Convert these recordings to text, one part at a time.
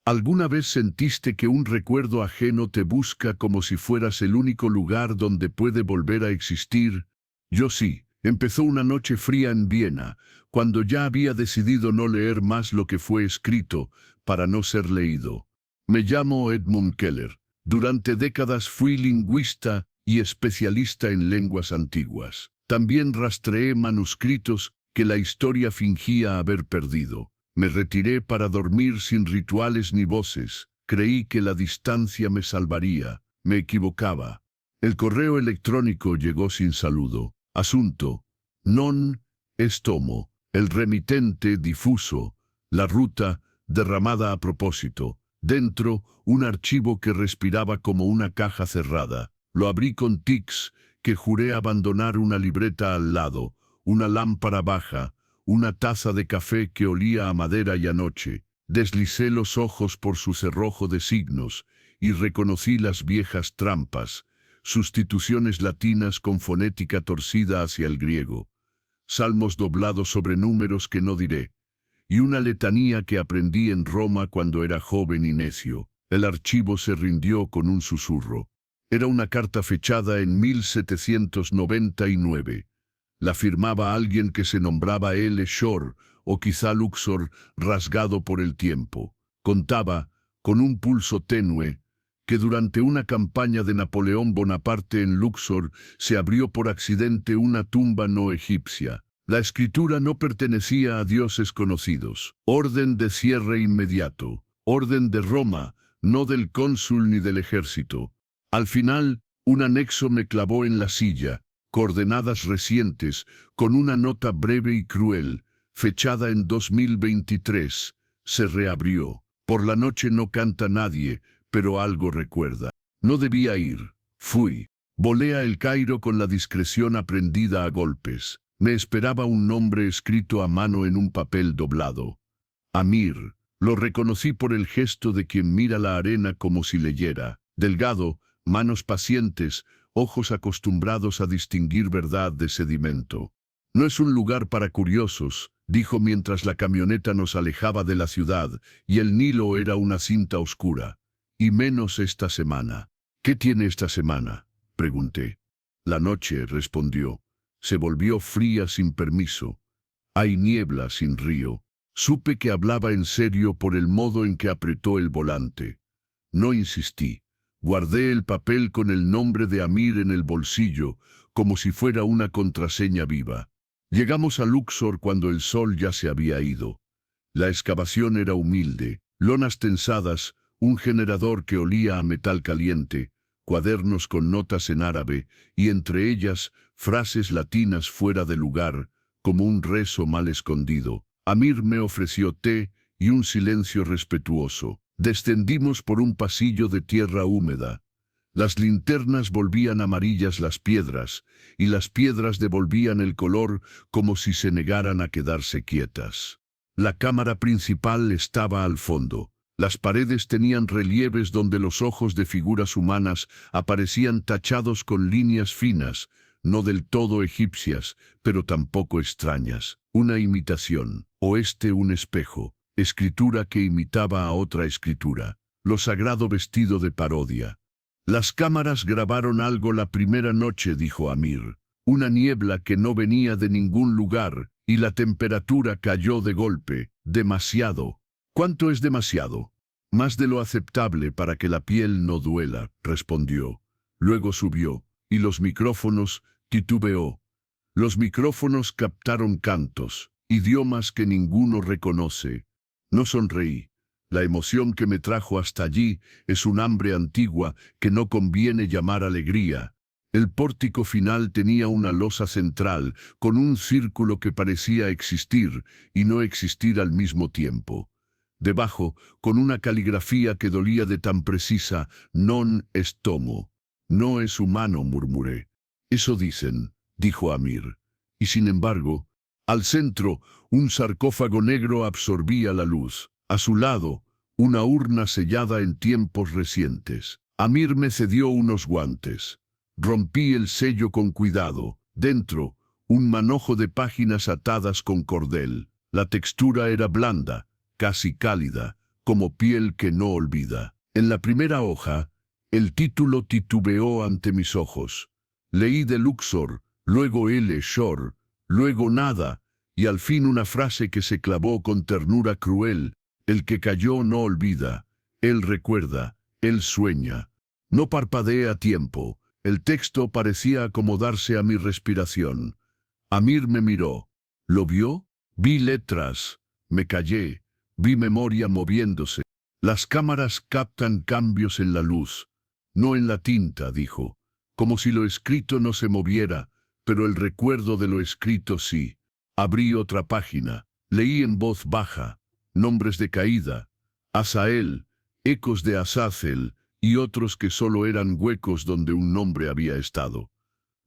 ¿Alguna vez sentiste que un recuerdo ajeno te busca como si fueras el único lugar donde puede volver a existir? Yo sí. Empezó una noche fría en Viena, cuando ya había decidido no leer más lo que fue escrito, para no ser leído. Me llamo Edmund Keller. Durante décadas fui lingüista y especialista en lenguas antiguas. También rastreé manuscritos que la historia fingía haber perdido. Me retiré para dormir sin rituales ni voces. Creí que la distancia me salvaría. Me equivocaba. El correo electrónico llegó sin saludo. Asunto: non estomo. El remitente difuso. La ruta derramada a propósito. Dentro, un archivo que respiraba como una caja cerrada. Lo abrí con tics, que juré abandonar una libreta al lado, una lámpara baja, una taza de café que olía a madera y a noche. Deslicé los ojos por su cerrojo de signos y reconocí las viejas trampas, sustituciones latinas con fonética torcida hacia el griego, salmos doblados sobre números que no diré, y una letanía que aprendí en Roma cuando era joven y necio. El archivo se rindió con un susurro. Era una carta fechada en 1799. La firmaba alguien que se nombraba L. Shore, o quizá Luxor, rasgado por el tiempo. Contaba, con un pulso tenue, que durante una campaña de Napoleón Bonaparte en Luxor se abrió por accidente una tumba no egipcia. La escritura no pertenecía a dioses conocidos. Orden de cierre inmediato. Orden de Roma, no del cónsul ni del ejército. Al final, un anexo me clavó en la silla, coordenadas recientes, con una nota breve y cruel, fechada en 2023. Se reabrió. Por la noche no canta nadie, pero algo recuerda. No debía ir. Fui. Volé a El Cairo con la discreción aprendida a golpes. Me esperaba un nombre escrito a mano en un papel doblado. Amir. Lo reconocí por el gesto de quien mira la arena como si leyera. Delgado, manos pacientes, ojos acostumbrados a distinguir verdad de sedimento. No es un lugar para curiosos, dijo mientras la camioneta nos alejaba de la ciudad, y el Nilo era una cinta oscura. Y menos esta semana. ¿Qué tiene esta semana?, pregunté. La noche, respondió. Se volvió fría sin permiso. Hay niebla sin río. Supe que hablaba en serio por el modo en que apretó el volante. No insistí. Guardé el papel con el nombre de Amir en el bolsillo, como si fuera una contraseña viva. Llegamos a Luxor cuando el sol ya se había ido. La excavación era humilde, lonas tensadas, un generador que olía a metal caliente, cuadernos con notas en árabe, y entre ellas, frases latinas fuera de lugar, como un rezo mal escondido. Amir me ofreció té y un silencio respetuoso. Descendimos por un pasillo de tierra húmeda. Las linternas volvían amarillas las piedras, y las piedras devolvían el color como si se negaran a quedarse quietas. La cámara principal estaba al fondo. Las paredes tenían relieves donde los ojos de figuras humanas aparecían tachados con líneas finas, no del todo egipcias, pero tampoco extrañas. Una imitación, o un espejo, escritura que imitaba a otra escritura. Lo sagrado vestido de parodia. Las cámaras grabaron algo la primera noche, dijo Amir. Una niebla que no venía de ningún lugar, y la temperatura cayó de golpe. Demasiado. ¿Cuánto es demasiado? Más de lo aceptable para que la piel no duela, respondió. Luego subió, y los micrófonos, titubeó. Los micrófonos captaron cantos, idiomas que ninguno reconoce. No sonreí. La emoción que me trajo hasta allí es un hambre antigua que no conviene llamar alegría. El pórtico final tenía una losa central, con un círculo que parecía existir y no existir al mismo tiempo. Debajo, con una caligrafía que dolía de tan precisa, non estomo. No es humano, murmuré. Eso dicen, dijo Amir. Y sin embargo, al centro, un sarcófago negro absorbía la luz. A su lado, una urna sellada en tiempos recientes. Amir me cedió unos guantes. Rompí el sello con cuidado. Dentro, un manojo de páginas atadas con cordel. La textura era blanda, casi cálida, como piel que no olvida. En la primera hoja, el título titubeó ante mis ojos. Leí de Luxor, luego L. Shore, luego nada, y al fin una frase que se clavó con ternura cruel. El que cayó no olvida, él recuerda, él sueña. No parpadeé a tiempo. El texto parecía acomodarse a mi respiración. Amir me miró. ¿Lo vio? Vi letras. Me callé. Vi memoria moviéndose. Las cámaras captan cambios en la luz, no en la tinta, dijo. Como si lo escrito no se moviera, pero el recuerdo de lo escrito sí. Abrí otra página. Leí en voz baja. Nombres de caída. Asael, ecos de Azazel, y otros que solo eran huecos donde un nombre había estado.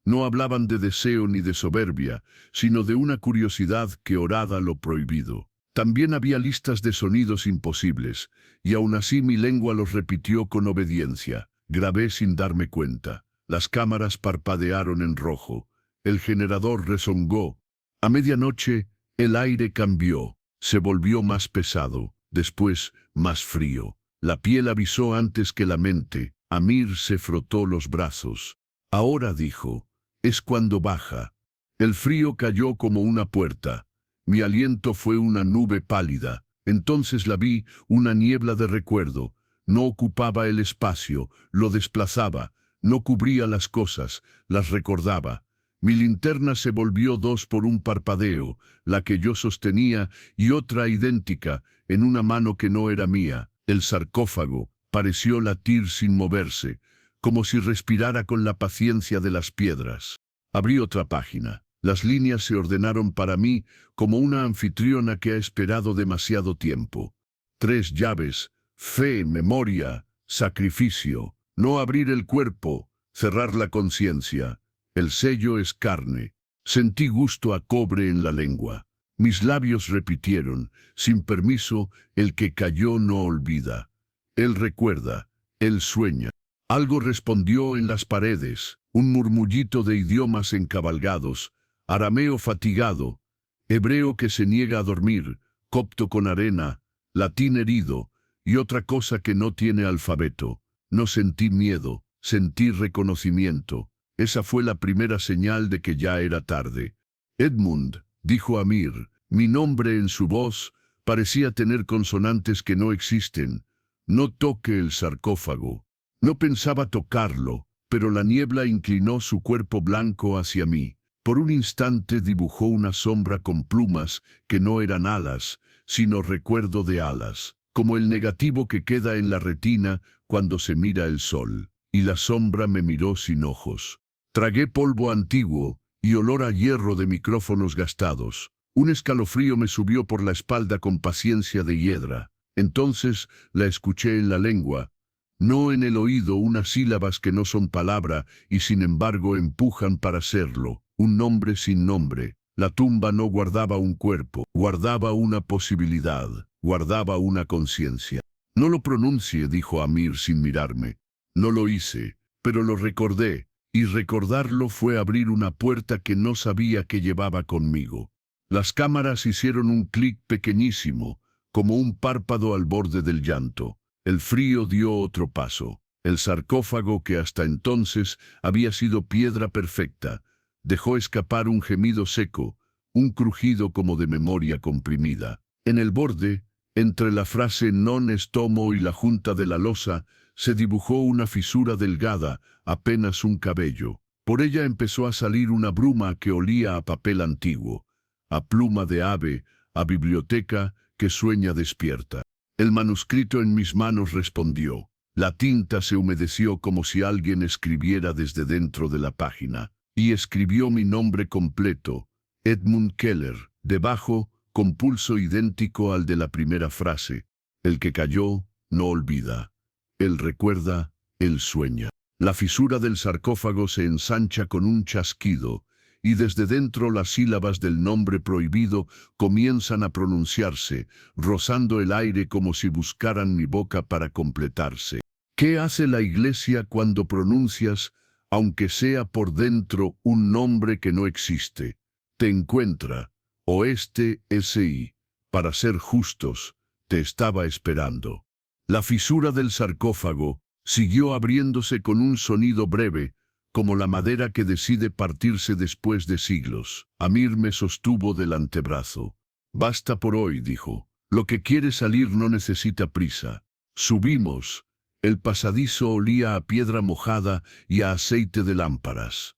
No hablaban de deseo ni de soberbia, sino de una curiosidad que oraba lo prohibido. También había listas de sonidos imposibles, y aún así mi lengua los repitió con obediencia. Grabé sin darme cuenta. Las cámaras parpadearon en rojo. El generador rezongó. A medianoche, el aire cambió. Se volvió más pesado, después más frío. La piel avisó antes que la mente. Amir se frotó los brazos. Ahora, dijo, es cuando baja. El frío cayó como una puerta. Mi aliento fue una nube pálida. Entonces la vi, una niebla de recuerdo. No ocupaba el espacio, lo desplazaba. No cubría las cosas, las recordaba. Mi linterna se volvió dos por un parpadeo, la que yo sostenía y otra idéntica, en una mano que no era mía. El sarcófago pareció latir sin moverse, como si respirara con la paciencia de las piedras. Abrí otra página. Las líneas se ordenaron para mí como una anfitriona que ha esperado demasiado tiempo. 3 llaves: fe, memoria, sacrificio. No abrir el cuerpo, cerrar la conciencia. El sello es carne. Sentí gusto a cobre en la lengua. Mis labios repitieron, sin permiso, el que cayó no olvida. Él recuerda, él sueña. Algo respondió en las paredes, un murmullito de idiomas encabalgados, arameo fatigado, hebreo que se niega a dormir, copto con arena, latín herido, y otra cosa que no tiene alfabeto. No sentí miedo, sentí reconocimiento. Esa fue la primera señal de que ya era tarde. Edmund, dijo Amir, mi nombre en su voz parecía tener consonantes que no existen. No toque el sarcófago. No pensaba tocarlo, pero la niebla inclinó su cuerpo blanco hacia mí. Por un instante dibujó una sombra con plumas que no eran alas, sino recuerdo de alas, como el negativo que queda en la retina cuando se mira el sol. Y la sombra me miró sin ojos. Tragué polvo antiguo y olor a hierro de micrófonos gastados. Un escalofrío me subió por la espalda con paciencia de hiedra. Entonces la escuché en la lengua, no en el oído, unas sílabas que no son palabra y sin embargo empujan para serlo. Un nombre sin nombre. La tumba no guardaba un cuerpo, guardaba una posibilidad, guardaba una conciencia. No lo pronuncie, dijo Amir sin mirarme. No lo hice, pero lo recordé, y recordarlo fue abrir una puerta que no sabía que llevaba conmigo. Las cámaras hicieron un clic pequeñísimo, como un párpado al borde del llanto. El frío dio otro paso. El sarcófago, que hasta entonces había sido piedra perfecta, dejó escapar un gemido seco, un crujido como de memoria comprimida. En el borde, entre la frase non estomo y la junta de la losa, se dibujó una fisura delgada, apenas un cabello. Por ella empezó a salir una bruma que olía a papel antiguo, a pluma de ave, a biblioteca que sueña despierta. El manuscrito en mis manos respondió. La tinta se humedeció como si alguien escribiera desde dentro de la página, y escribió mi nombre completo, Edmund Keller, debajo, con pulso idéntico al de la primera frase. El que cayó, no olvida. Él recuerda, él sueña. La fisura del sarcófago se ensancha con un chasquido, y desde dentro las sílabas del nombre prohibido comienzan a pronunciarse, rozando el aire como si buscaran mi boca para completarse. ¿Qué hace la Iglesia cuando pronuncias, aunque sea por dentro, un nombre que no existe? Te encuentra, Oeste S.I. Para ser justos, te estaba esperando. La fisura del sarcófago siguió abriéndose con un sonido breve, como la madera que decide partirse después de siglos. Amir me sostuvo del antebrazo. Basta por hoy, dijo. Lo que quiere salir no necesita prisa. Subimos. El pasadizo olía a piedra mojada y a aceite de lámparas.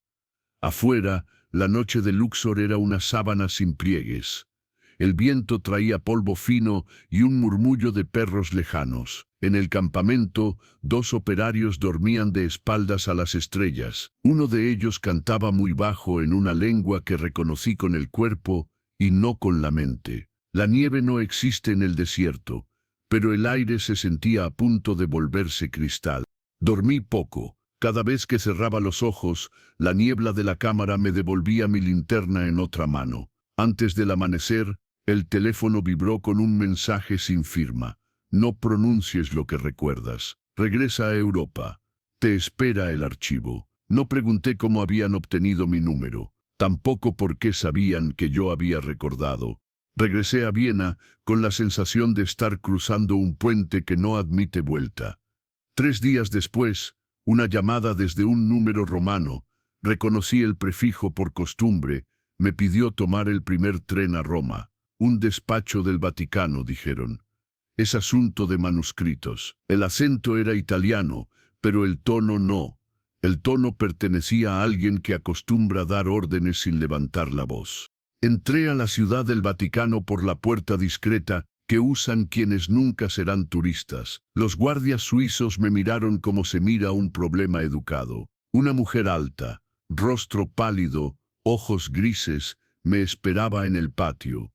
Afuera, la noche de Luxor era una sábana sin pliegues. El viento traía polvo fino y un murmullo de perros lejanos. En el campamento, 2 operarios dormían de espaldas a las estrellas. Uno de ellos cantaba muy bajo en una lengua que reconocí con el cuerpo y no con la mente. La nieve no existe en el desierto, pero el aire se sentía a punto de volverse cristal. Dormí poco. Cada vez que cerraba los ojos, la niebla de la cámara me devolvía mi linterna en otra mano. Antes del amanecer, el teléfono vibró con un mensaje sin firma. No pronuncies lo que recuerdas. Regresa a Europa. Te espera el archivo. No pregunté cómo habían obtenido mi número. Tampoco por qué sabían que yo había recordado. Regresé a Viena con la sensación de estar cruzando un puente que no admite vuelta. 3 días después, una llamada desde un número romano. Reconocí el prefijo por costumbre. Me pidió tomar el primer tren a Roma. Un despacho del Vaticano, dijeron. Es asunto de manuscritos. El acento era italiano, pero el tono no. El tono pertenecía a alguien que acostumbra dar órdenes sin levantar la voz. Entré a la ciudad del Vaticano por la puerta discreta que usan quienes nunca serán turistas. Los guardias suizos me miraron como se mira un problema educado. Una mujer alta, rostro pálido, ojos grises, me esperaba en el patio.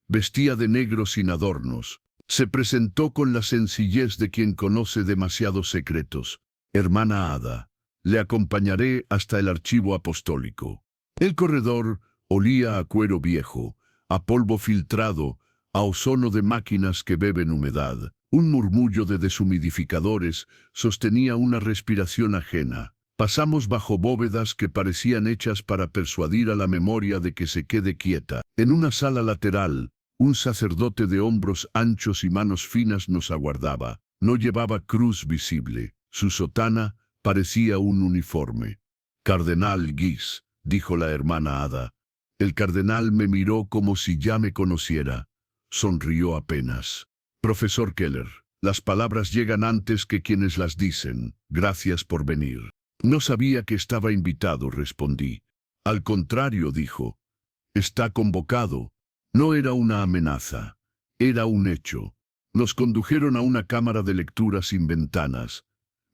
Vestía de negro sin adornos. Se presentó con la sencillez de quien conoce demasiados secretos. Hermana Ada, le acompañaré hasta el archivo apostólico. El corredor olía a cuero viejo, a polvo filtrado, a ozono de máquinas que beben humedad. Un murmullo de deshumidificadores sostenía una respiración ajena. Pasamos bajo bóvedas que parecían hechas para persuadir a la memoria de que se quede quieta. En una sala lateral, un sacerdote de hombros anchos y manos finas nos aguardaba. No llevaba cruz visible. Su sotana parecía un uniforme. «Cardenal Guise», dijo la hermana Ada. El cardenal me miró como si ya me conociera. Sonrió apenas. «Profesor Keller, las palabras llegan antes que quienes las dicen. Gracias por venir». «No sabía que estaba invitado», respondí. «Al contrario», dijo. «Está convocado». No era una amenaza, era un hecho. Nos condujeron a una cámara de lectura sin ventanas.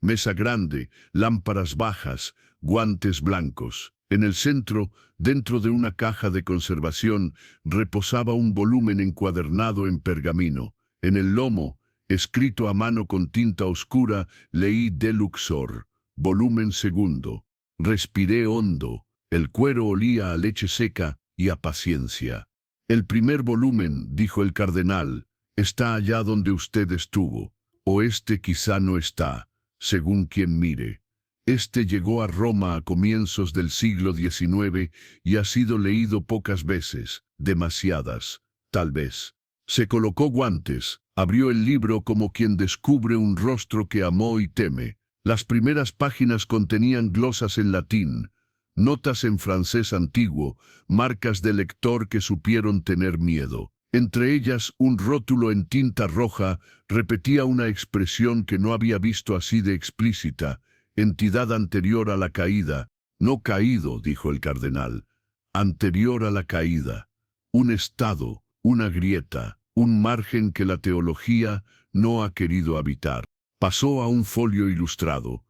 Mesa grande, lámparas bajas, guantes blancos. En el centro, dentro de una caja de conservación, reposaba un volumen encuadernado en pergamino. En el lomo, escrito a mano con tinta oscura, leí de Luxor, volumen 2. Respiré hondo. El cuero olía a leche seca y a paciencia. «El primer volumen», dijo el cardenal, «está allá donde usted estuvo, o este quizá no está, según quien mire. Este llegó a Roma a comienzos del siglo XIX y ha sido leído pocas veces, demasiadas, tal vez». Se colocó guantes, abrió el libro como quien descubre un rostro que amó y teme. Las primeras páginas contenían glosas en latín, notas en francés antiguo, marcas de lector que supieron tener miedo. Entre ellas, un rótulo en tinta roja repetía una expresión que no había visto así de explícita: entidad anterior a la caída. «No caído», dijo el cardenal, «anterior a la caída. Un estado, una grieta, un margen que la teología no ha querido habitar». Pasó a un folio ilustrado.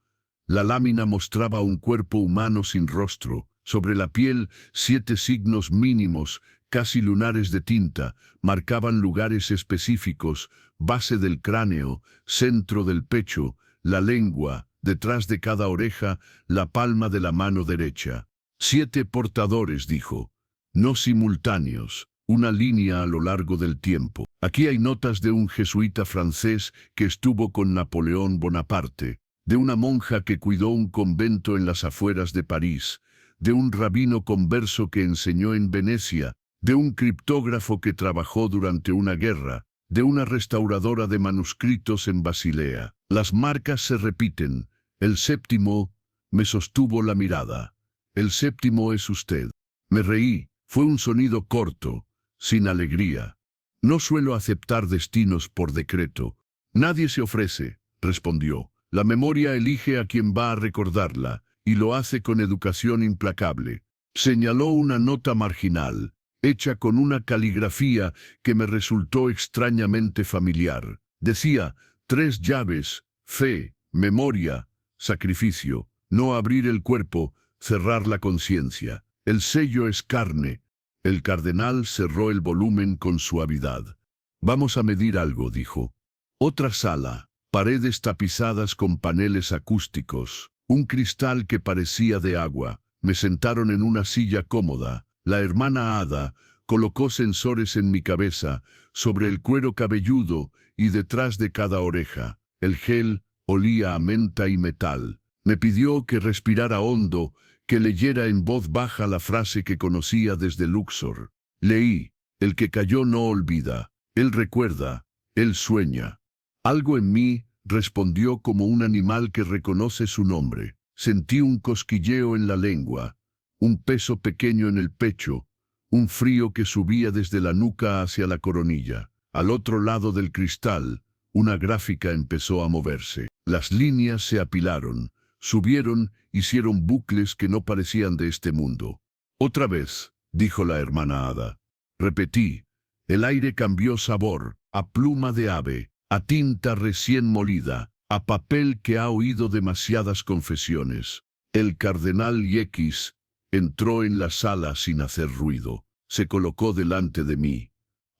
La lámina mostraba un cuerpo humano sin rostro. Sobre la piel, 7 signos mínimos, casi lunares de tinta, marcaban lugares específicos: base del cráneo, centro del pecho, la lengua, detrás de cada oreja, la palma de la mano derecha. 7 portadores, dijo, no simultáneos, una línea a lo largo del tiempo. Aquí hay notas de un jesuita francés que estuvo con Napoleón Bonaparte, de una monja que cuidó un convento en las afueras de París, de un rabino converso que enseñó en Venecia, de un criptógrafo que trabajó durante una guerra, de una restauradora de manuscritos en Basilea. Las marcas se repiten. El séptimo me sostuvo la mirada. El séptimo es usted. Me reí. Fue un sonido corto, sin alegría. No suelo aceptar destinos por decreto. Nadie se ofrece, respondió. La memoria elige a quien va a recordarla, y lo hace con educación implacable. Señaló una nota marginal, hecha con una caligrafía que me resultó extrañamente familiar. Decía, 3 llaves, fe, memoria, sacrificio, no abrir el cuerpo, cerrar la conciencia. El sello es carne. El cardenal cerró el volumen con suavidad. Vamos a medir algo, dijo. Otra sala, paredes tapizadas con paneles acústicos, un cristal que parecía de agua. Me sentaron en una silla cómoda. La hermana Ada colocó sensores en mi cabeza, sobre el cuero cabelludo y detrás de cada oreja. El gel olía a menta y metal. Me pidió que respirara hondo, que leyera en voz baja la frase que conocía desde Luxor. Leí, el que cayó no olvida, él recuerda, él sueña. Algo en mí respondió como un animal que reconoce su nombre. Sentí un cosquilleo en la lengua, un peso pequeño en el pecho, un frío que subía desde la nuca hacia la coronilla. Al otro lado del cristal, una gráfica empezó a moverse. Las líneas se apilaron, subieron, hicieron bucles que no parecían de este mundo. Otra vez, dijo la hermana Ada. Repetí. El aire cambió sabor, a pluma de ave, a tinta recién molida, a papel que ha oído demasiadas confesiones. El cardenal X entró en la sala sin hacer ruido. Se colocó delante de mí.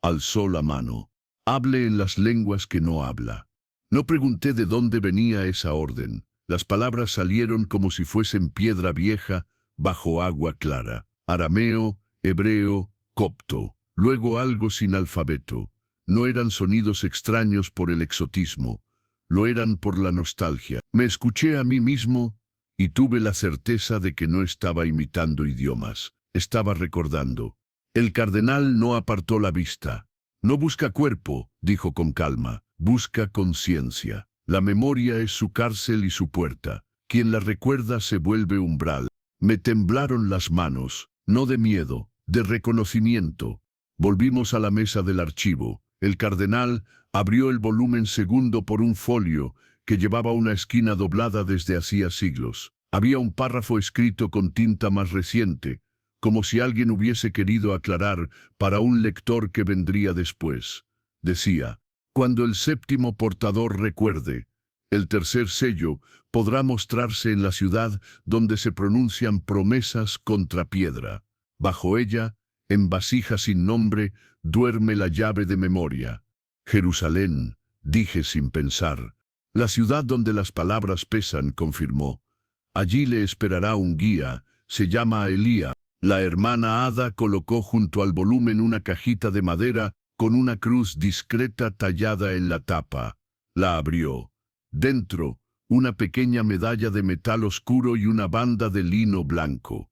Alzó la mano. Hable en las lenguas que no habla. No pregunté de dónde venía esa orden. Las palabras salieron como si fuesen piedra vieja bajo agua clara. Arameo, hebreo, copto. Luego algo sin alfabeto. No eran sonidos extraños por el exotismo. Lo eran por la nostalgia. Me escuché a mí mismo y tuve la certeza de que no estaba imitando idiomas. Estaba recordando. El cardenal no apartó la vista. No busca cuerpo, dijo con calma. Busca conciencia. La memoria es su cárcel y su puerta. Quien la recuerda se vuelve umbral. Me temblaron las manos, no de miedo, de reconocimiento. Volvimos a la mesa del archivo. El cardenal abrió el volumen segundo por un folio que llevaba una esquina doblada desde hacía siglos. Había un párrafo escrito con tinta más reciente, como si alguien hubiese querido aclarar para un lector que vendría después. Decía, cuando el séptimo portador recuerde, el tercer sello podrá mostrarse en la ciudad donde se pronuncian promesas contra piedra. Bajo ella, en vasija sin nombre, duerme la llave de memoria. Jerusalén, dije sin pensar. La ciudad donde las palabras pesan, confirmó. Allí le esperará un guía, se llama Elía. La hermana Ada colocó junto al volumen una cajita de madera con una cruz discreta tallada en la tapa. La abrió. Dentro, una pequeña medalla de metal oscuro y una banda de lino blanco.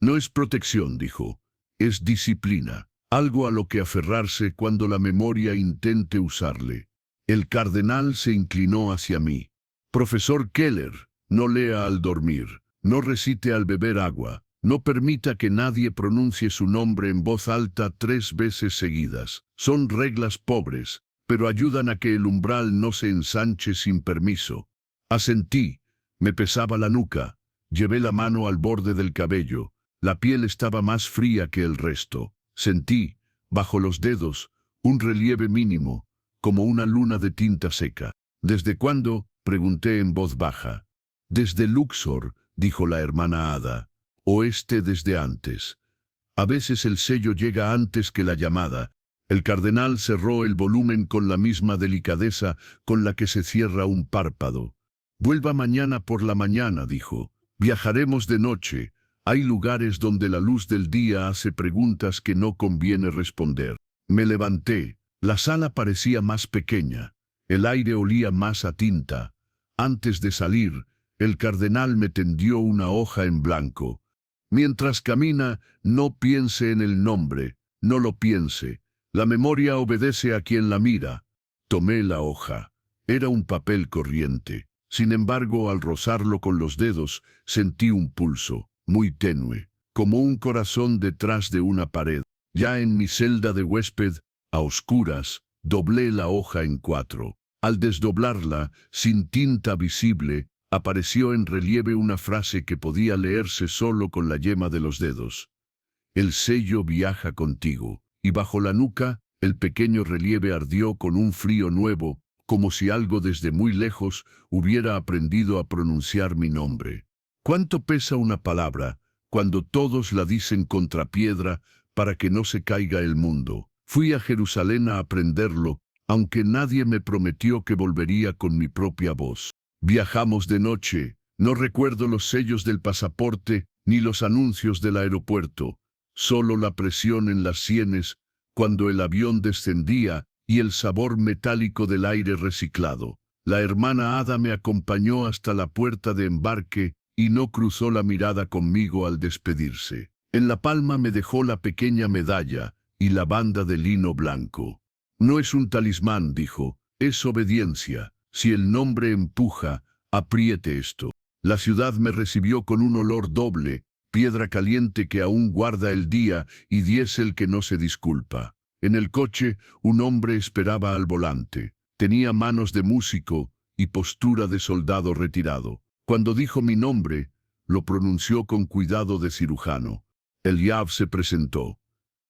No es protección, dijo. Es disciplina. Algo a lo que aferrarse cuando la memoria intente usarle. El cardenal se inclinó hacia mí. Profesor Keller, no lea al dormir. No recite al beber agua. No permita que nadie pronuncie su nombre en voz alta 3 veces seguidas. Son reglas pobres, pero ayudan a que el umbral no se ensanche sin permiso. Asentí. Me pesaba la nuca. Llevé la mano al borde del cabello. La piel estaba más fría que el resto. Sentí, bajo los dedos, un relieve mínimo, como una luna de tinta seca. ¿Desde cuándo?, pregunté en voz baja. Desde Luxor, dijo la hermana Ada. Oeste desde antes. A veces el sello llega antes que la llamada. El cardenal cerró el volumen con la misma delicadeza con la que se cierra un párpado. Vuelva mañana por la mañana, dijo. Viajaremos de noche. Hay lugares donde la luz del día hace preguntas que no conviene responder. Me levanté. La sala parecía más pequeña. El aire olía más a tinta. Antes de salir, el cardenal me tendió una hoja en blanco. Mientras camina, no piense en el nombre, no lo piense. La memoria obedece a quien la mira. Tomé la hoja. Era un papel corriente. Sin embargo, al rozarlo con los dedos, sentí un pulso, muy tenue, como un corazón detrás de una pared. Ya en mi celda de huésped, a oscuras, doblé la hoja en 4. Al desdoblarla, sin tinta visible, apareció en relieve una frase que podía leerse solo con la yema de los dedos. El sello viaja contigo. Y bajo la nuca, el pequeño relieve ardió con un frío nuevo, como si algo desde muy lejos hubiera aprendido a pronunciar mi nombre. ¿Cuánto pesa una palabra cuando todos la dicen contra piedra para que no se caiga el mundo? Fui a Jerusalén a aprenderlo, aunque nadie me prometió que volvería con mi propia voz. Viajamos de noche. No recuerdo los sellos del pasaporte ni los anuncios del aeropuerto, solo la presión en las sienes cuando el avión descendía y el sabor metálico del aire reciclado. La hermana Ada me acompañó hasta la puerta de embarque y no cruzó la mirada conmigo al despedirse. En la palma me dejó la pequeña medalla y la banda de lino blanco. No es un talismán, dijo, es obediencia. Si el nombre empuja, apriete esto. La ciudad me recibió con un olor doble, piedra caliente que aún guarda el día y diésel que no se disculpa. En el coche, un hombre esperaba al volante. Tenía manos de músico y postura de soldado retirado. Cuando dijo mi nombre, lo pronunció con cuidado de cirujano. Eliab se presentó.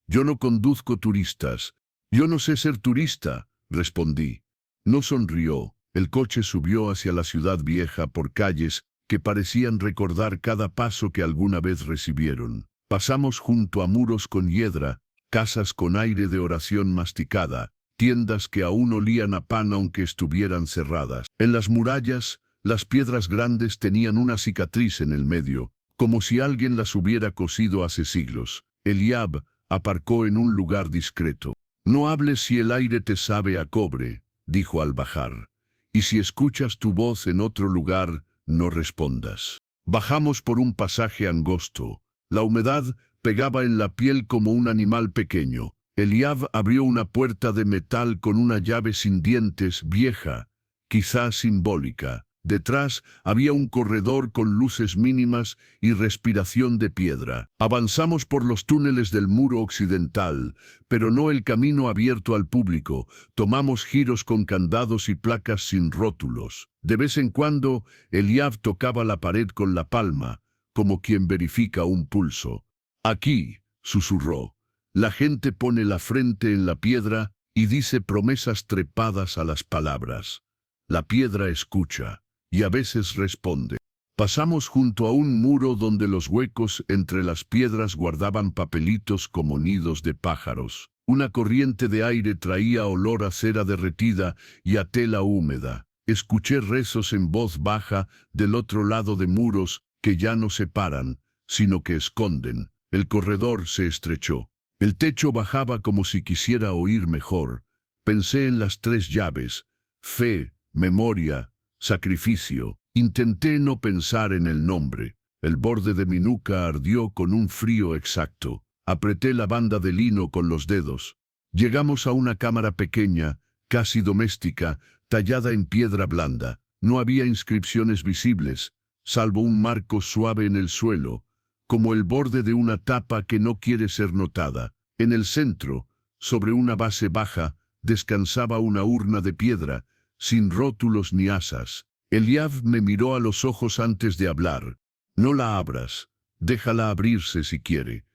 Yo no conduzco turistas. Yo no sé ser turista, respondí. No sonrió. El coche subió hacia la ciudad vieja por calles que parecían recordar cada paso que alguna vez recibieron. Pasamos junto a muros con hiedra, casas con aire de oración masticada, tiendas que aún olían a pan aunque estuvieran cerradas. En las murallas, las piedras grandes tenían una cicatriz en el medio, como si alguien las hubiera cosido hace siglos. Eliab aparcó en un lugar discreto. No hables si el aire te sabe a cobre, dijo al bajar. Y si escuchas tu voz en otro lugar, no respondas. Bajamos por un pasaje angosto. La humedad pegaba en la piel como un animal pequeño. Eliab abrió una puerta de metal con una llave sin dientes, vieja, quizás simbólica. Detrás había un corredor con luces mínimas y respiración de piedra. Avanzamos por los túneles del muro occidental, pero no el camino abierto al público. Tomamos giros con candados y placas sin rótulos. De vez en cuando, Eliab tocaba la pared con la palma, como quien verifica un pulso. Aquí, susurró, la gente pone la frente en la piedra y dice promesas trepadas a las palabras. La piedra escucha. Y a veces responde. Pasamos junto a un muro donde los huecos entre las piedras guardaban papelitos como nidos de pájaros. Una corriente de aire traía olor a cera derretida y a tela húmeda. Escuché rezos en voz baja del otro lado de muros que ya no separan, sino que esconden. El corredor se estrechó. El techo bajaba como si quisiera oír mejor. Pensé en las 3 llaves: fe, memoria, sacrificio. Intenté no pensar en el nombre. El borde de mi nuca ardió con un frío exacto. Apreté la banda de lino con los dedos. Llegamos a una cámara pequeña, casi doméstica, tallada en piedra blanda. No había inscripciones visibles, salvo un marco suave en el suelo, como el borde de una tapa que no quiere ser notada. En el centro, sobre una base baja, descansaba una urna de piedra, sin rótulos ni asas. Eliab me miró a los ojos antes de hablar. No la abras, déjala abrirse si quiere.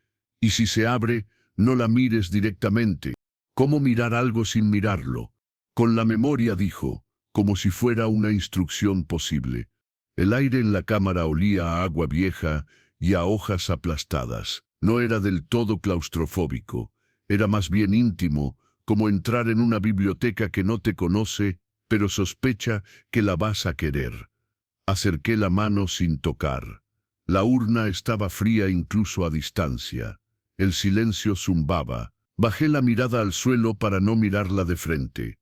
Y si se abre, no la mires directamente. ¿Cómo mirar algo sin mirarlo? Con la memoria, dijo, como si fuera una instrucción posible. El aire en la cámara olía a agua vieja y a hojas aplastadas. No era del todo claustrofóbico, era más bien íntimo, como entrar en una biblioteca que no te conoce, pero sospecha que la vas a querer. Acerqué la mano sin tocar. La urna estaba fría incluso a distancia. El silencio zumbaba. Bajé la mirada al suelo para no mirarla de frente.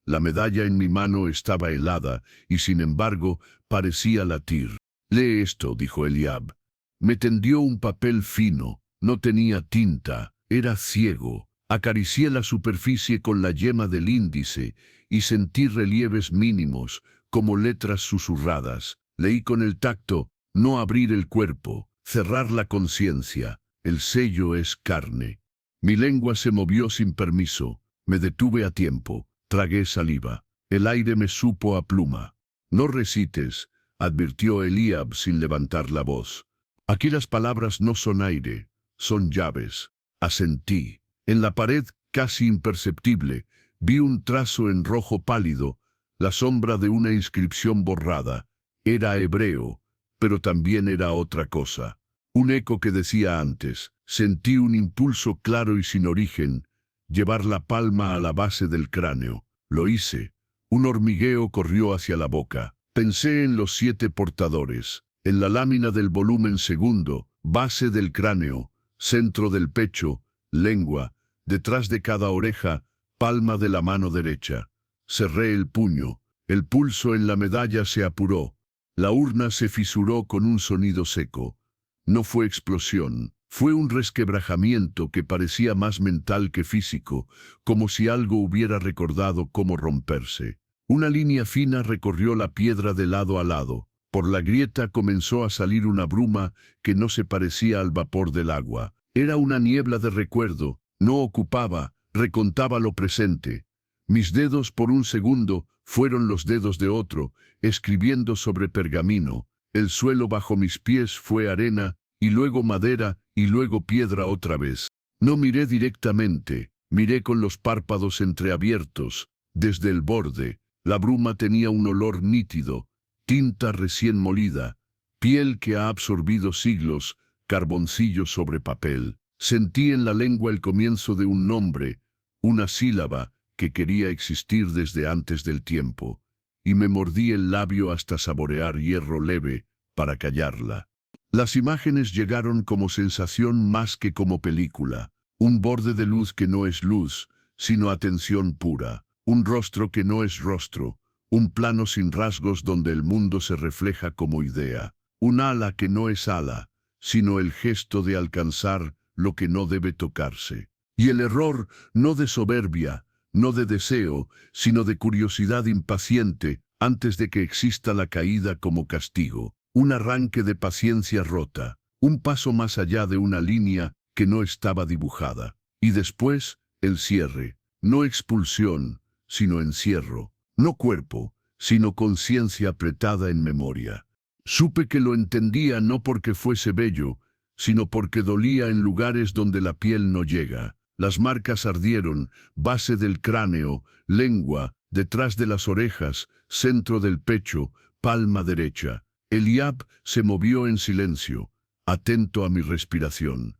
La medalla en mi mano estaba helada y sin embargo parecía latir. Lee esto, dijo Eliab. Me tendió un papel fino. No tenía tinta. Era ciego. Acaricié la superficie con la yema del índice y sentí relieves mínimos, como letras susurradas. Leí con el tacto: no abrir el cuerpo, cerrar la conciencia, el sello es carne. Mi lengua se movió sin permiso, me detuve a tiempo, tragué saliva. El aire me supo a pluma. No recites, advirtió Eliab sin levantar la voz. Aquí las palabras no son aire, son llaves. Asentí. En la pared, casi imperceptible, vi un trazo en rojo pálido, la sombra de una inscripción borrada. Era hebreo, pero también era otra cosa. Un eco que decía antes. Sentí un impulso claro y sin origen, llevar la palma a la base del cráneo. Lo hice. Un hormigueo corrió hacia la boca. Pensé en los 7 portadores, en la lámina del volumen segundo, base del cráneo, centro del pecho, lengua, detrás de cada oreja, palma de la mano derecha. Cerré el puño. El pulso en la medalla se apuró. La urna se fisuró con un sonido seco. No fue explosión, fue un resquebrajamiento que parecía más mental que físico, como si algo hubiera recordado cómo romperse. Una línea fina recorrió la piedra de lado a lado. Por la grieta comenzó a salir una bruma que no se parecía al vapor del agua. Era una niebla de recuerdo, no ocupaba, recontaba lo presente. Mis dedos por un segundo fueron los dedos de otro, escribiendo sobre pergamino. El suelo bajo mis pies fue arena, y luego madera, y luego piedra otra vez. No miré directamente, miré con los párpados entreabiertos, desde el borde. La bruma tenía un olor nítido, tinta recién molida, piel que ha absorbido siglos, carboncillo sobre papel. Sentí en la lengua el comienzo de un nombre, una sílaba que quería existir desde antes del tiempo, y me mordí el labio hasta saborear hierro leve para callarla. Las imágenes llegaron como sensación más que como película, un borde de luz que no es luz, sino atención pura, un rostro que no es rostro, un plano sin rasgos donde el mundo se refleja como idea, un ala que no es ala, sino el gesto de alcanzar lo que no debe tocarse. Y el error, no de soberbia, no de deseo, sino de curiosidad impaciente, antes de que exista la caída como castigo, un arranque de paciencia rota, un paso más allá de una línea que no estaba dibujada. Y después, el cierre, no expulsión, sino encierro, no cuerpo, sino conciencia apretada en memoria. Supe que lo entendía no porque fuese bello, sino porque dolía en lugares donde la piel no llega. Las marcas ardieron, base del cráneo, lengua, detrás de las orejas, centro del pecho, palma derecha. Eliab se movió en silencio, atento a mi respiración.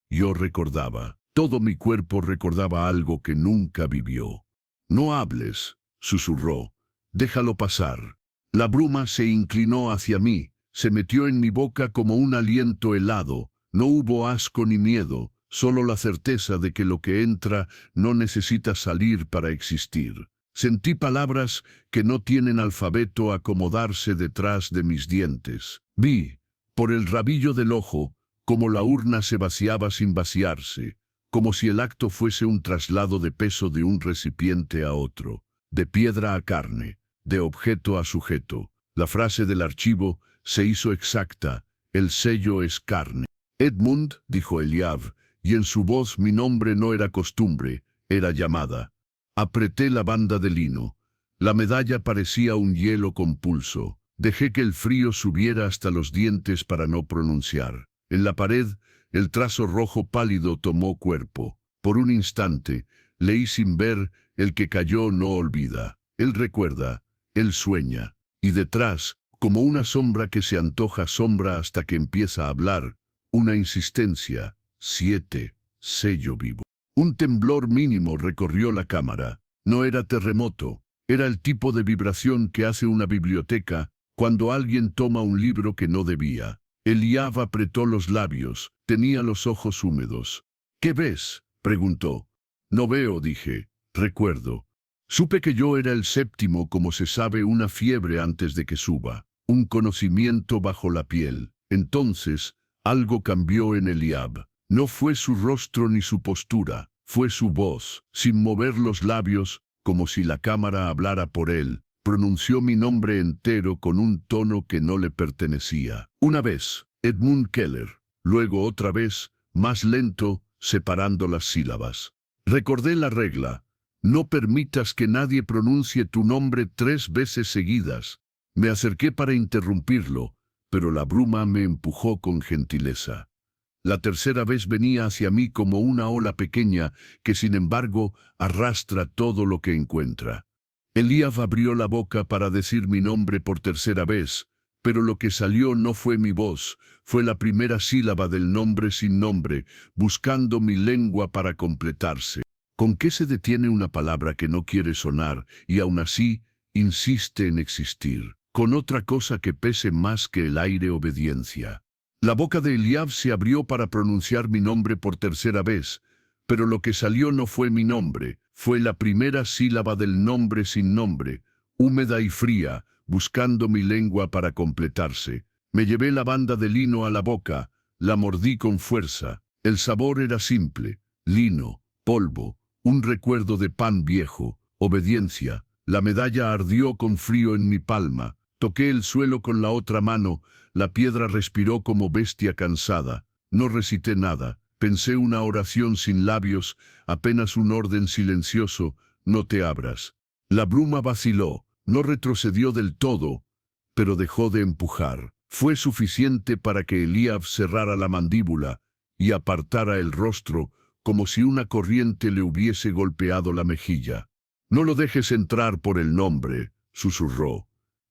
Yo recordaba, todo mi cuerpo recordaba algo que nunca vivió. No hables, susurró, déjalo pasar. La bruma se inclinó hacia mí, se metió en mi boca como un aliento helado. No hubo asco ni miedo, solo la certeza de que lo que entra no necesita salir para existir. Sentí palabras que no tienen alfabeto acomodarse detrás de mis dientes. Vi, por el rabillo del ojo, como la urna se vaciaba sin vaciarse, como si el acto fuese un traslado de peso de un recipiente a otro, de piedra a carne, de objeto a sujeto. La frase del archivo se hizo exacta, el sello es carne. Edmund, dijo Eliab, y en su voz mi nombre no era costumbre, era llamada. Apreté la banda de lino. La medalla parecía un hielo con pulso. Dejé que el frío subiera hasta los dientes para no pronunciar. En la pared, el trazo rojo pálido tomó cuerpo. Por un instante, leí sin ver: el que cayó no olvida. Él recuerda, él sueña. Y detrás, como una sombra que se antoja sombra hasta que empieza a hablar, una insistencia: 7, sello vivo. Un temblor mínimo recorrió la cámara. No era terremoto, era el tipo de vibración que hace una biblioteca cuando alguien toma un libro que no debía. Eliab apretó los labios, tenía los ojos húmedos. ¿Qué ves?, preguntó. No veo, dije. Recuerdo. Supe que yo era el séptimo, como se sabe una fiebre antes de que suba. Un conocimiento bajo la piel. Entonces, algo cambió en Eliab. No fue su rostro ni su postura, Fue su voz, sin mover los labios, como si la cámara hablara por él. Pronunció mi nombre entero con un tono que no le pertenecía. Una vez, Edmund Keller. Luego otra vez, más lento, separando las sílabas. Recordé la regla. No permitas que nadie pronuncie tu nombre 3 veces seguidas. Me acerqué para interrumpirlo, pero la bruma me empujó con gentileza. La tercera vez venía hacia mí como una ola pequeña que, sin embargo, arrastra todo lo que encuentra. Eliab abrió la boca para decir mi nombre por tercera vez, pero lo que salió no fue mi voz, fue la primera sílaba del nombre sin nombre, buscando mi lengua para completarse. ¿Con qué se detiene una palabra que no quiere sonar y aún así insiste en existir? Con otra cosa que pese más que el aire: obediencia. La boca de Eliab se abrió para pronunciar mi nombre por tercera vez, pero lo que salió no fue mi nombre, fue la primera sílaba del nombre sin nombre, húmeda y fría, buscando mi lengua para completarse. Me llevé la banda de lino a la boca, la mordí con fuerza. El sabor era simple: lino, polvo, un recuerdo de pan viejo, obediencia. La medalla ardió con frío en mi palma. Toqué el suelo con la otra mano. La piedra respiró como bestia cansada. No recité nada. Pensé una oración sin labios, apenas un orden silencioso: no te abras. La bruma vaciló, no retrocedió del todo, pero dejó de empujar. Fue suficiente para que Eliab cerrara la mandíbula y apartara el rostro, como si una corriente le hubiese golpeado la mejilla. No lo dejes entrar por el nombre, susurró.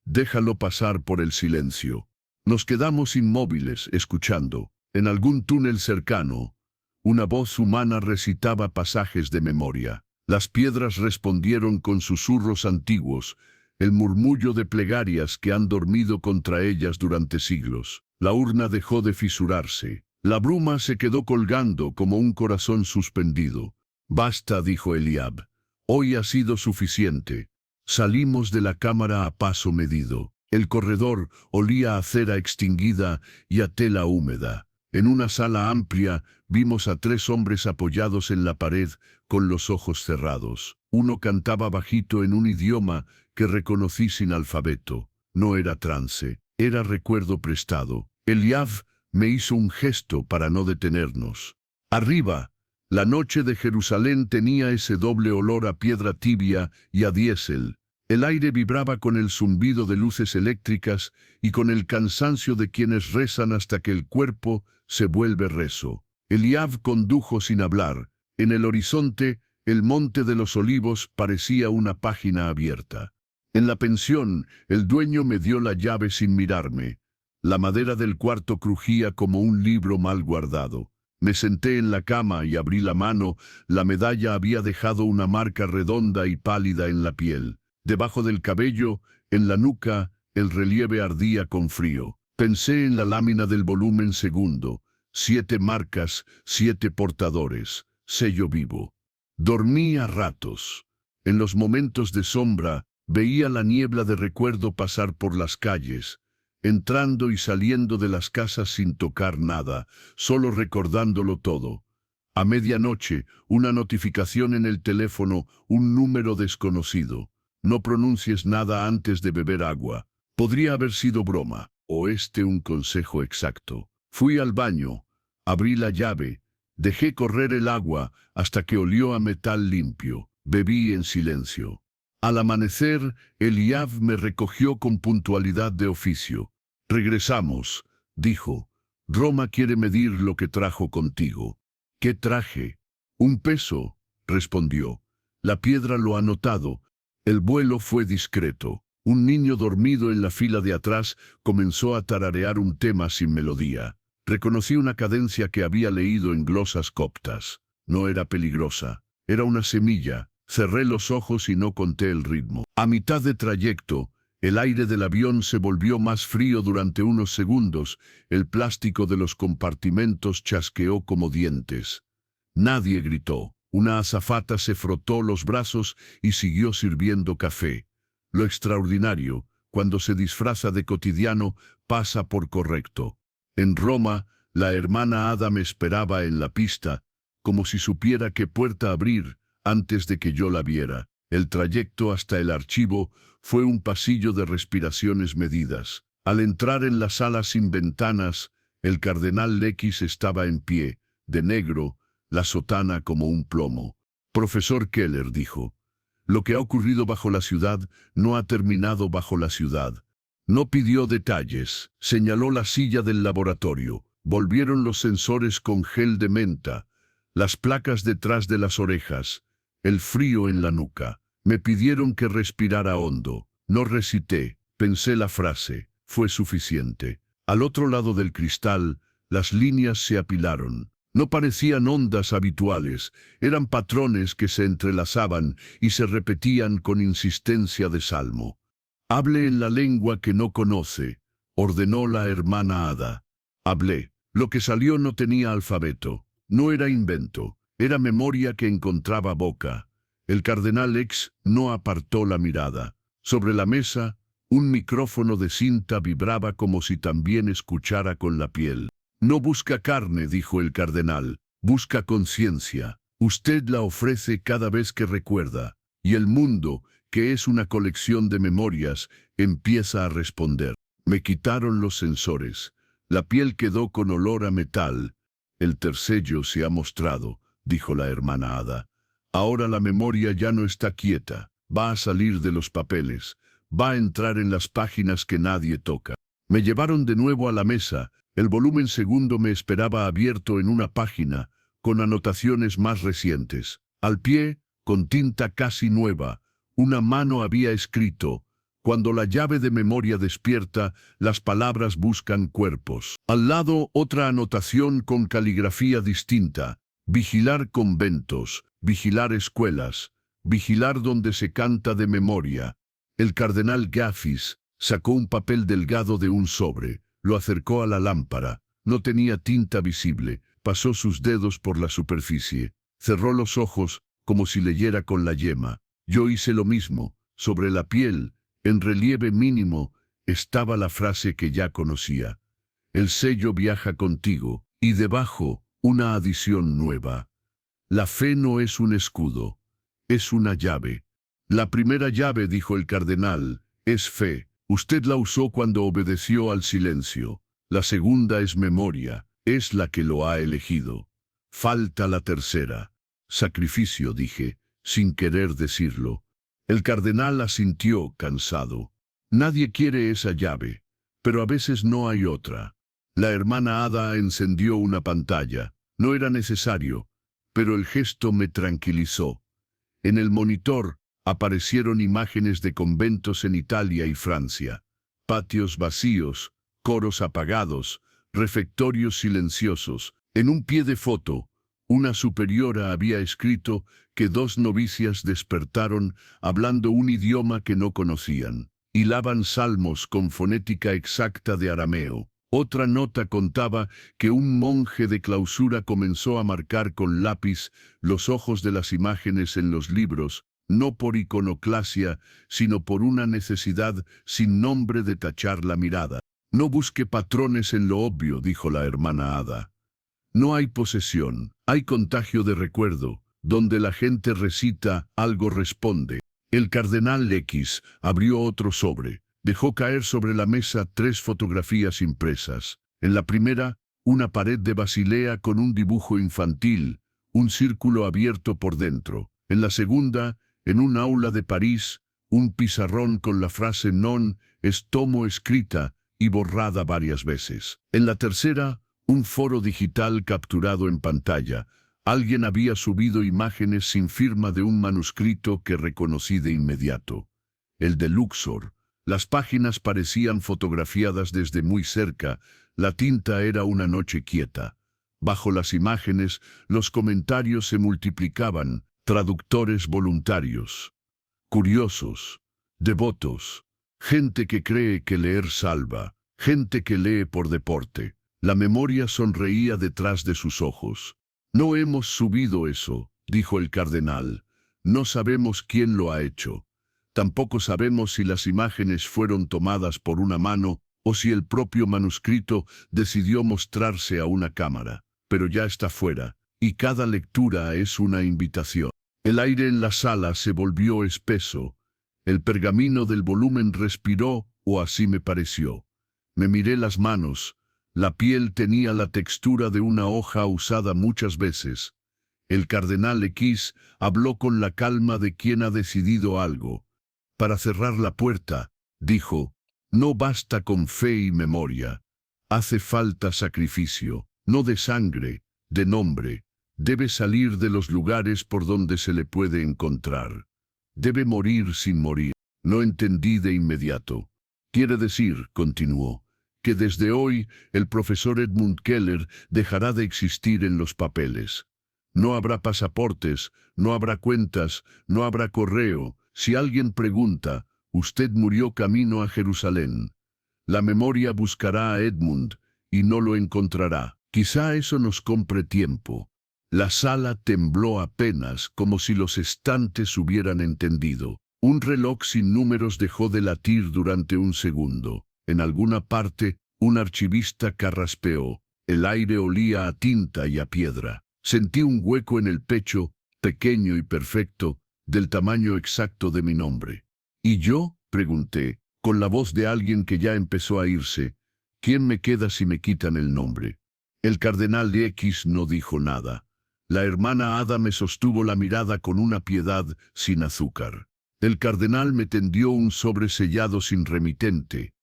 Déjalo pasar por el silencio. Nos quedamos inmóviles, escuchando. En algún túnel cercano, una voz humana recitaba pasajes de memoria. Las piedras respondieron con susurros antiguos, el murmullo de plegarias que han dormido contra ellas durante siglos. La urna dejó de fisurarse. La bruma se quedó colgando como un corazón suspendido. Basta, dijo Eliab. Hoy ha sido suficiente. Salimos de la cámara a paso medido. El corredor olía a cera extinguida y a tela húmeda. En una sala amplia vimos a 3 hombres apoyados en la pared, con los ojos cerrados. Uno cantaba bajito en un idioma que reconocí sin alfabeto. No era trance, era recuerdo prestado. Eliab me hizo un gesto para no detenernos. Arriba, la noche de Jerusalén tenía ese doble olor a piedra tibia y a diésel. El aire vibraba con el zumbido de luces eléctricas y con el cansancio de quienes rezan hasta que el cuerpo se vuelve rezo. Eliab condujo sin hablar. En el horizonte, el monte de los olivos parecía una página abierta. En la pensión, el dueño me dio la llave sin mirarme. La madera del cuarto crujía como un libro mal guardado. Me senté en la cama y abrí la mano. La medalla había dejado una marca redonda y pálida en la piel. Debajo del cabello, en la nuca, el relieve ardía con frío. Pensé en la lámina del volumen segundo. 7 marcas, 7 portadores, sello vivo. Dormí a ratos. En los momentos de sombra, veía la niebla de recuerdo pasar por las calles, entrando y saliendo de las casas sin tocar nada, solo recordándolo todo. A medianoche, una notificación en el teléfono, un número desconocido. No pronuncies nada antes de beber agua. Podría haber sido broma, o un consejo exacto. Fui al baño, abrí la llave, dejé correr el agua hasta que olió a metal limpio. Bebí en silencio. Al amanecer, Eliab me recogió con puntualidad de oficio. Regresamos, dijo. Roma quiere medir lo que trajo contigo. ¿Qué traje? 1 peso, respondió. La piedra lo ha notado. El vuelo fue discreto. Un niño dormido en la fila de atrás comenzó a tararear un tema sin melodía. Reconocí una cadencia que había leído en glosas coptas. No era peligrosa. Era una semilla. Cerré los ojos y no conté el ritmo. A mitad de trayecto, el aire del avión se volvió más frío durante unos segundos. El plástico de los compartimentos chasqueó como dientes. Nadie gritó. Una azafata se frotó los brazos y siguió sirviendo café. Lo extraordinario, cuando se disfraza de cotidiano, pasa por correcto. En Roma, la hermana Ada me esperaba en la pista, como si supiera qué puerta abrir antes de que yo la viera. El trayecto hasta el archivo fue un pasillo de respiraciones medidas. Al entrar en la sala sin ventanas, el cardenal X estaba en pie, de negro, la sotana como un plomo. Profesor Keller dijo, lo que ha ocurrido bajo la ciudad no ha terminado bajo la ciudad. No pidió detalles, señaló la silla del laboratorio. Volvieron los sensores con gel de menta, las placas detrás de las orejas, el frío en la nuca. Me pidieron que respirara hondo. No recité, pensé la frase. Fue suficiente. Al otro lado del cristal, las líneas se apilaron. No parecían ondas habituales, eran patrones que se entrelazaban y se repetían con insistencia de salmo. Hable en la lengua que no conoce, ordenó la hermana Ada. Hablé. Lo que salió no tenía alfabeto, no era invento, era memoria que encontraba boca. El cardenal X no apartó la mirada. Sobre la mesa, un micrófono de cinta vibraba como si también escuchara con la piel. No busca carne, dijo el cardenal, busca conciencia. Usted la ofrece cada vez que recuerda, y el mundo, que es una colección de memorias, empieza a responder. Me quitaron los sensores. La piel quedó con olor a metal. El tercello se ha mostrado, dijo la hermana Ada. Ahora la memoria ya no está quieta, va a salir de los papeles, va a entrar en las páginas que nadie toca. Me llevaron de nuevo a la mesa, el volumen segundo me esperaba abierto en una página, con anotaciones más recientes. Al pie, con tinta casi nueva, una mano había escrito: cuando la llave de memoria despierta, las palabras buscan cuerpos. Al lado, otra anotación con caligrafía distinta: vigilar conventos, vigilar escuelas, vigilar donde se canta de memoria. El cardenal Gaffis sacó un papel delgado de un sobre, lo acercó a la lámpara. No tenía tinta visible, pasó sus dedos por la superficie, cerró los ojos como si leyera con la yema. Yo hice lo mismo. Sobre la piel, en relieve mínimo, estaba la frase que ya conocía. El sello viaja contigo, y debajo, una adición nueva. La fe no es un escudo, es una llave. La primera llave, dijo el cardenal, es fe. Usted la usó cuando obedeció al silencio. La segunda es memoria, es la que lo ha elegido. Falta la tercera. Sacrificio, dije, sin querer decirlo. El cardenal asintió, cansado. Nadie quiere esa llave, pero a veces no hay otra. La hermana Ada encendió una pantalla. No era necesario, pero el gesto me tranquilizó. En el monitor aparecieron imágenes de conventos en Italia y Francia. Patios vacíos, coros apagados, refectorios silenciosos. En un pie de foto, una superiora había escrito que 2 novicias despertaron hablando un idioma que no conocían. Hilaban salmos con fonética exacta de arameo. Otra nota contaba que un monje de clausura comenzó a marcar con lápiz los ojos de las imágenes en los libros, no por iconoclasia, sino por una necesidad sin nombre de tachar la mirada. No busque patrones en lo obvio, dijo la hermana Ada. No hay posesión, hay contagio de recuerdo. Donde la gente recita, algo responde. El cardenal X abrió otro sobre. Dejó caer sobre la mesa 3 fotografías impresas. En la primera, una pared de Basilea con un dibujo infantil, un círculo abierto por dentro. En la segunda, en un aula de París, un pizarrón con la frase non est homo escrita y borrada varias veces. En la tercera, un foro digital capturado en pantalla. Alguien había subido imágenes sin firma de un manuscrito que reconocí de inmediato. El de Luxor. Las páginas parecían fotografiadas desde muy cerca. La tinta era una noche quieta. Bajo las imágenes, los comentarios se multiplicaban. Traductores voluntarios. Curiosos. Devotos. Gente que cree que leer salva. Gente que lee por deporte. La memoria sonreía detrás de sus ojos. No hemos subido eso, dijo el cardenal. No sabemos quién lo ha hecho. Tampoco sabemos si las imágenes fueron tomadas por una mano o si el propio manuscrito decidió mostrarse a una cámara. Pero ya está fuera, y cada lectura es una invitación. El aire en la sala se volvió espeso. El pergamino del volumen respiró, o así me pareció. Me miré las manos. La piel tenía la textura de una hoja usada muchas veces. El cardenal X habló con la calma de quien ha decidido algo. Para cerrar la puerta, dijo, no basta con fe y memoria. Hace falta sacrificio, no de sangre, de nombre. Debe salir de los lugares por donde se le puede encontrar. Debe morir sin morir. No entendí de inmediato. Quiere decir, continuó, que desde hoy el profesor Edmund Keller dejará de existir en los papeles. No habrá pasaportes, no habrá cuentas, no habrá correo. Si alguien pregunta, usted murió camino a Jerusalén. La memoria buscará a Edmund y no lo encontrará. Quizá eso nos compre tiempo. La sala tembló apenas, como si los estantes hubieran entendido. Un reloj sin números dejó de latir durante un segundo. En alguna parte, un archivista carraspeó. El aire olía a tinta y a piedra. Sentí un hueco en el pecho, pequeño y perfecto, del tamaño exacto de mi nombre. ¿Y yo?, pregunté, con la voz de alguien que ya empezó a irse. ¿Quién me queda si me quitan el nombre? El cardenal X no dijo nada. La hermana Ada me sostuvo la mirada con una piedad sin azúcar. El cardenal me tendió un sobre sellado sin remitente.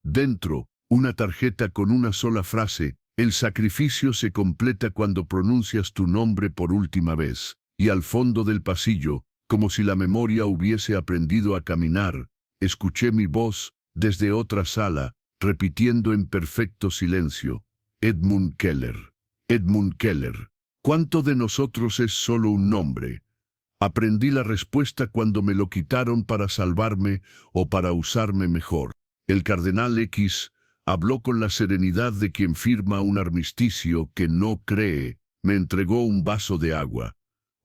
Dentro, una tarjeta con una sola frase: el sacrificio se completa cuando pronuncias tu nombre por última vez. Y al fondo del pasillo, como si la memoria hubiese aprendido a caminar, escuché mi voz, desde otra sala, repitiendo en perfecto silencio: Edmund Keller. Edmund Keller. ¿Cuánto de nosotros es solo un nombre? Aprendí la respuesta cuando me lo quitaron para salvarme o para usarme mejor. El cardenal X habló con la serenidad de quien firma un armisticio que no cree. Me entregó un vaso de agua.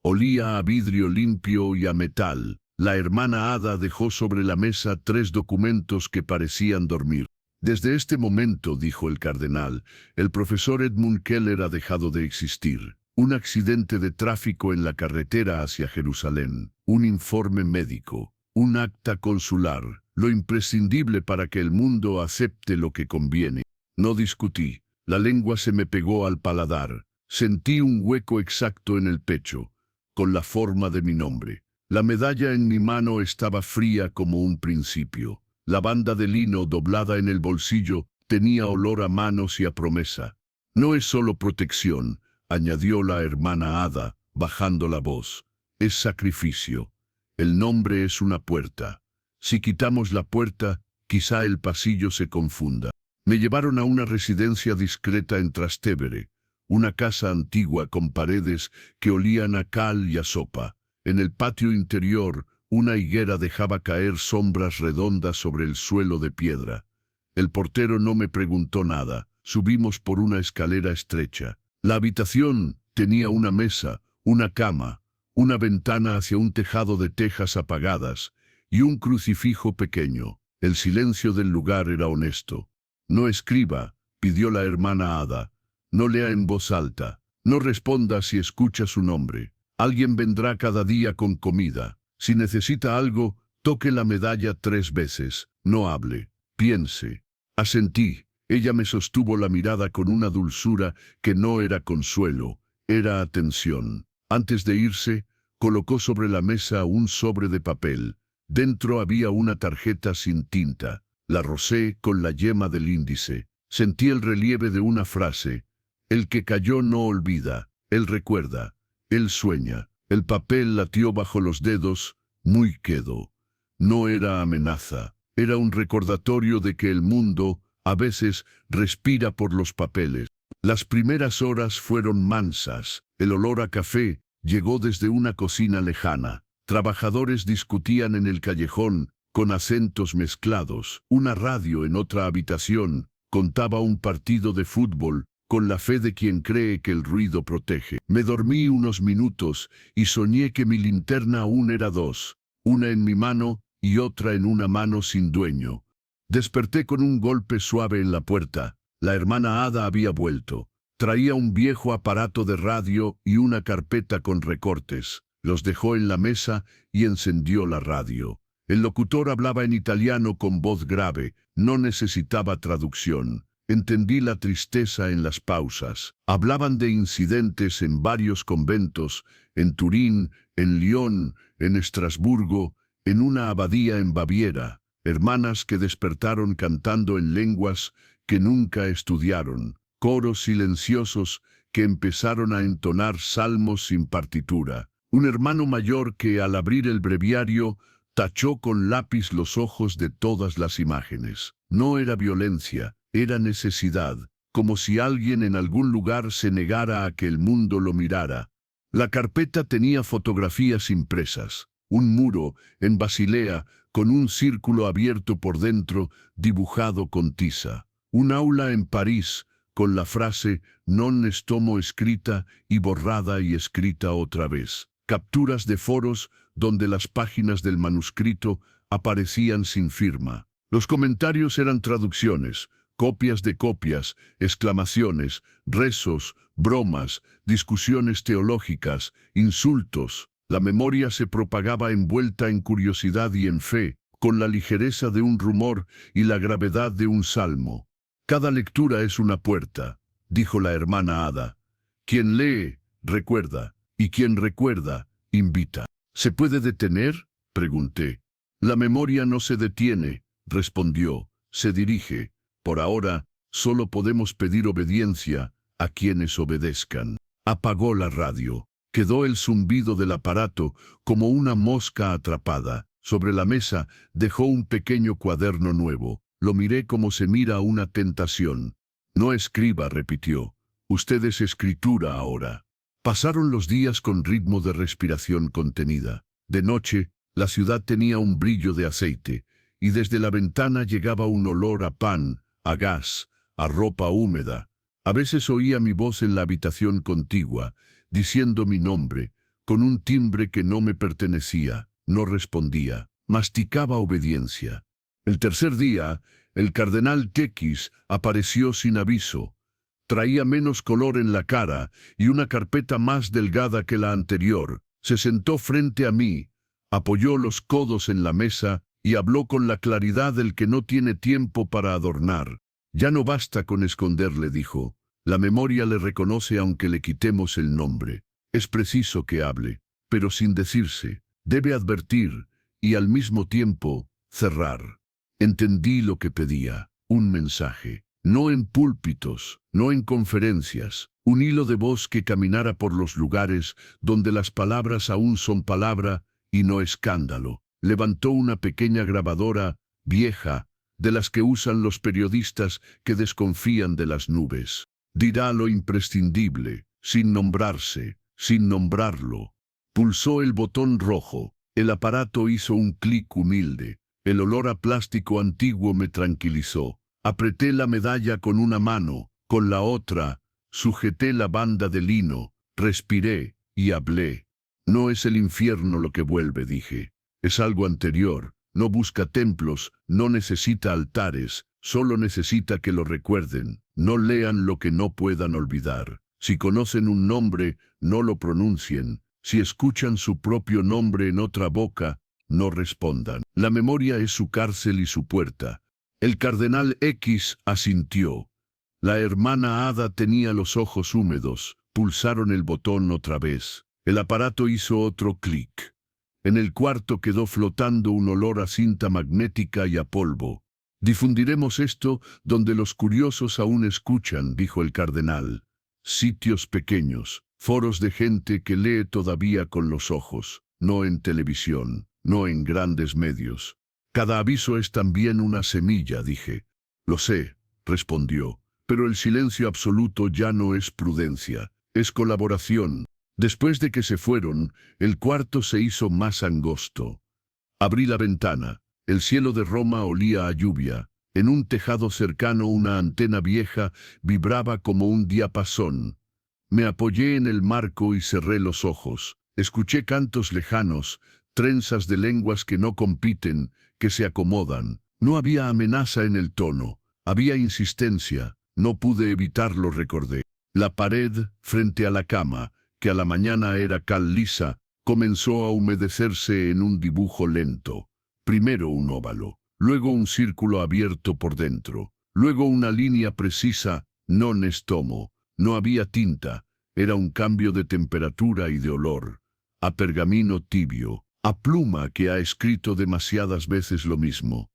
Olía a vidrio limpio y a metal. La hermana Ada dejó sobre la mesa 3 documentos que parecían dormir. Desde este momento, dijo el cardenal, el profesor Edmund Keller ha dejado de existir. Un accidente de tráfico en la carretera hacia Jerusalén, un informe médico, un acta consular, lo imprescindible para que el mundo acepte lo que conviene. No discutí. La lengua se me pegó al paladar. Sentí un hueco exacto en el pecho, con la forma de mi nombre. La medalla en mi mano estaba fría como un principio. La banda de lino doblada en el bolsillo tenía olor a manos y a promesa. No es solo protección, añadió la hermana Ada, bajando la voz. Es sacrificio. El nombre es una puerta. Si quitamos la puerta, quizá el pasillo se confunda. Me llevaron a una residencia discreta en Trastevere, una casa antigua con paredes que olían a cal y a sopa. En el patio interior, una higuera dejaba caer sombras redondas sobre el suelo de piedra. El portero no me preguntó nada. Subimos por una escalera estrecha. La habitación tenía una mesa, una cama, una ventana hacia un tejado de tejas apagadas y un crucifijo pequeño. El silencio del lugar era honesto. No escriba, pidió la hermana Ada. No lea en voz alta. No responda si escucha su nombre. Alguien vendrá cada día con comida. Si necesita algo, toque la medalla 3 veces. No hable. Piense. Asentí. Ella me sostuvo la mirada con una dulzura que no era consuelo, era atención. Antes de irse, colocó sobre la mesa un sobre de papel. Dentro había una tarjeta sin tinta. La rocé con la yema del índice. Sentí el relieve de una frase. El que cayó no olvida, él recuerda, él sueña. El papel latió bajo los dedos, muy quedo. No era amenaza, era un recordatorio de que el mundo, a veces, respira por los papeles. Las primeras horas fueron mansas. El olor a café llegó desde una cocina lejana. Trabajadores discutían en el callejón, con acentos mezclados. Una radio en otra habitación contaba un partido de fútbol, con la fe de quien cree que el ruido protege. Me dormí unos minutos y soñé que mi linterna aún era 2, una en mi mano y otra en una mano sin dueño. Desperté con un golpe suave en la puerta. La hermana Ada había vuelto. Traía un viejo aparato de radio y una carpeta con recortes. Los dejó en la mesa y encendió la radio. El locutor hablaba en italiano con voz grave. No necesitaba traducción. Entendí la tristeza en las pausas. Hablaban de incidentes en varios conventos, en Turín, en Lyon, en Estrasburgo, en una abadía en Baviera. Hermanas que despertaron cantando en lenguas que nunca estudiaron. Coros silenciosos que empezaron a entonar salmos sin partitura. Un hermano mayor que, al abrir el breviario, tachó con lápiz los ojos de todas las imágenes. No era violencia, era necesidad, como si alguien en algún lugar se negara a que el mundo lo mirara. La carpeta tenía fotografías impresas. Un muro, en Basilea, con un círculo abierto por dentro, dibujado con tiza. Un aula en París, con la frase «non estomo» escrita y borrada y escrita otra vez. Capturas de foros donde las páginas del manuscrito aparecían sin firma. Los comentarios eran traducciones, copias de copias, exclamaciones, rezos, bromas, discusiones teológicas, insultos. La memoria se propagaba envuelta en curiosidad y en fe, con la ligereza de un rumor y la gravedad de un salmo. Cada lectura es una puerta, dijo la hermana Ada. Quien lee, recuerda, y quien recuerda, invita. ¿Se puede detener?, pregunté. La memoria no se detiene, respondió, se dirige. Por ahora, solo podemos pedir obediencia a quienes obedezcan. Apagó la radio. Quedó el zumbido del aparato como una mosca atrapada. Sobre la mesa dejó un pequeño cuaderno nuevo. Lo miré como se mira una tentación. No escriba, repitió. Usted es escritura ahora. Pasaron los días con ritmo de respiración contenida. De noche, la ciudad tenía un brillo de aceite, y desde la ventana llegaba un olor a pan, a gas, a ropa húmeda. A veces oía mi voz en la habitación contigua, diciendo mi nombre, con un timbre que no me pertenecía. No respondía. Masticaba obediencia. El tercer día, el cardenal Tekis apareció sin aviso. Traía menos color en la cara y una carpeta más delgada que la anterior. Se sentó frente a mí, apoyó los codos en la mesa y habló con la claridad del que no tiene tiempo para adornar. Ya no basta con esconderle, dijo. La memoria le reconoce aunque le quitemos el nombre. Es preciso que hable, pero sin decirse. Debe advertir y al mismo tiempo cerrar. Entendí lo que pedía, un mensaje. No en púlpitos, no en conferencias, un hilo de voz que caminara por los lugares donde las palabras aún son palabra y no escándalo. Levantó una pequeña grabadora, vieja, de las que usan los periodistas que desconfían de las nubes. Dirá lo imprescindible, sin nombrarse, sin nombrarlo. Pulsó el botón rojo. El aparato hizo un clic humilde. El olor a plástico antiguo me tranquilizó. Apreté la medalla con una mano, con la otra, sujeté la banda de lino, respiré y hablé. No es el infierno lo que vuelve, dije. Es algo anterior. No busca templos, no necesita altares, solo necesita que lo recuerden. No lean lo que no puedan olvidar. Si conocen un nombre, no lo pronuncien. Si escuchan su propio nombre en otra boca, no respondan. La memoria es su cárcel y su puerta. El cardenal X asintió. La hermana Ada tenía los ojos húmedos. Pulsaron el botón otra vez. El aparato hizo otro clic. En el cuarto quedó flotando un olor a cinta magnética y a polvo. Difundiremos esto donde los curiosos aún escuchan, dijo el cardenal. Sitios pequeños, foros de gente que lee todavía con los ojos, no en televisión, no en grandes medios. Cada aviso es también una semilla, dije. Lo sé, respondió, pero el silencio absoluto ya no es prudencia, es colaboración. Después de que se fueron, el cuarto se hizo más angosto. Abrí la ventana. El cielo de Roma olía a lluvia. En un tejado cercano una antena vieja vibraba como un diapasón. Me apoyé en el marco y cerré los ojos. Escuché cantos lejanos, trenzas de lenguas que no compiten, que se acomodan. No había amenaza en el tono, había insistencia. No pude evitarlo, recordé. La pared, frente a la cama, que a la mañana era cal lisa, comenzó a humedecerse en un dibujo lento. Primero un óvalo, luego un círculo abierto por dentro, luego una línea precisa, non estomo. No había tinta, era un cambio de temperatura y de olor. A pergamino tibio, a pluma que ha escrito demasiadas veces lo mismo.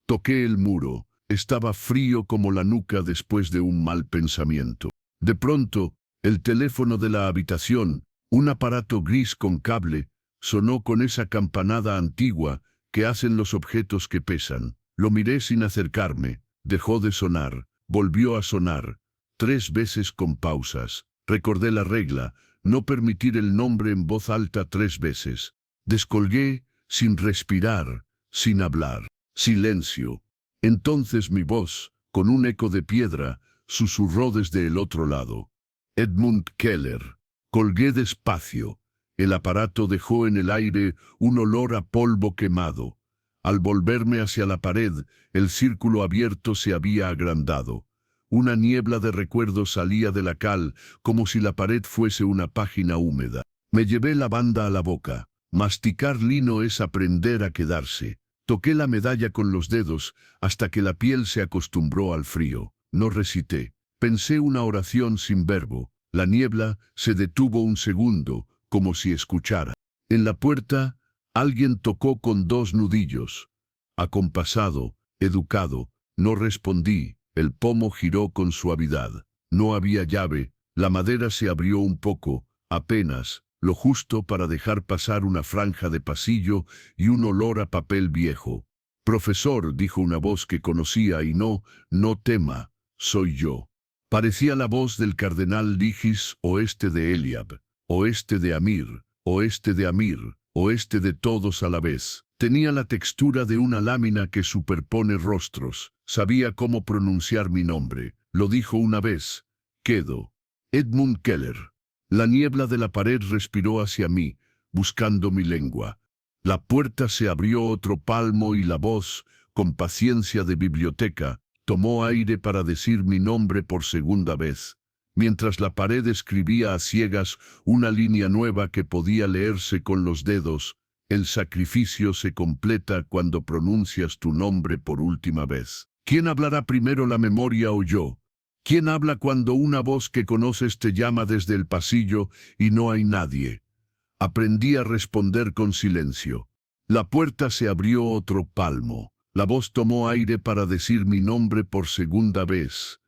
Toqué el muro, estaba frío como la nuca después de un mal pensamiento. De pronto, el teléfono de la habitación, un aparato gris con cable, sonó con esa campanada antigua que hacen los objetos que pesan. Lo miré sin acercarme, dejó de sonar, volvió a sonar, 3 veces con pausas. Recordé la regla, no permitir el nombre en voz alta 3 veces. Descolgué, sin respirar, sin hablar. Silencio. Entonces mi voz, con un eco de piedra, susurró desde el otro lado. Edmund Keller. Colgué despacio. El aparato dejó en el aire un olor a polvo quemado. Al volverme hacia la pared, el círculo abierto se había agrandado. Una niebla de recuerdos salía de la cal, como si la pared fuese una página húmeda. Me llevé la banda a la boca. Masticar lino es aprender a quedarse. Toqué la medalla con los dedos hasta que la piel se acostumbró al frío. No recité. Pensé una oración sin verbo. La niebla se detuvo un segundo, como si escuchara. En la puerta, alguien tocó con 2 nudillos. Acompasado, educado, no respondí. El pomo giró con suavidad. No había llave. La madera se abrió un poco, apenas, lo justo para dejar pasar una franja de pasillo y un olor a papel viejo. Profesor, dijo una voz que conocía y no tema, soy yo. Parecía la voz del cardenal Ligis, oeste de Eliab, oeste de Amir, oeste de Amir, oeste de todos a la vez. Tenía la textura de una lámina que superpone rostros. Sabía cómo pronunciar mi nombre. Lo dijo una vez. Quedo. Edmund Keller. La niebla de la pared respiró hacia mí, buscando mi lengua. La puerta se abrió otro palmo y la voz, con paciencia de biblioteca, tomó aire para decir mi nombre por segunda vez. Mientras la pared escribía a ciegas una línea nueva que podía leerse con los dedos, el sacrificio se completa cuando pronuncias tu nombre por última vez. ¿Quién hablará primero, la memoria o yo? ¿Quién habla cuando una voz que conoces te llama desde el pasillo y no hay nadie? Aprendí a responder con silencio. La puerta se abrió otro palmo. La voz tomó aire para decir mi nombre por segunda vez.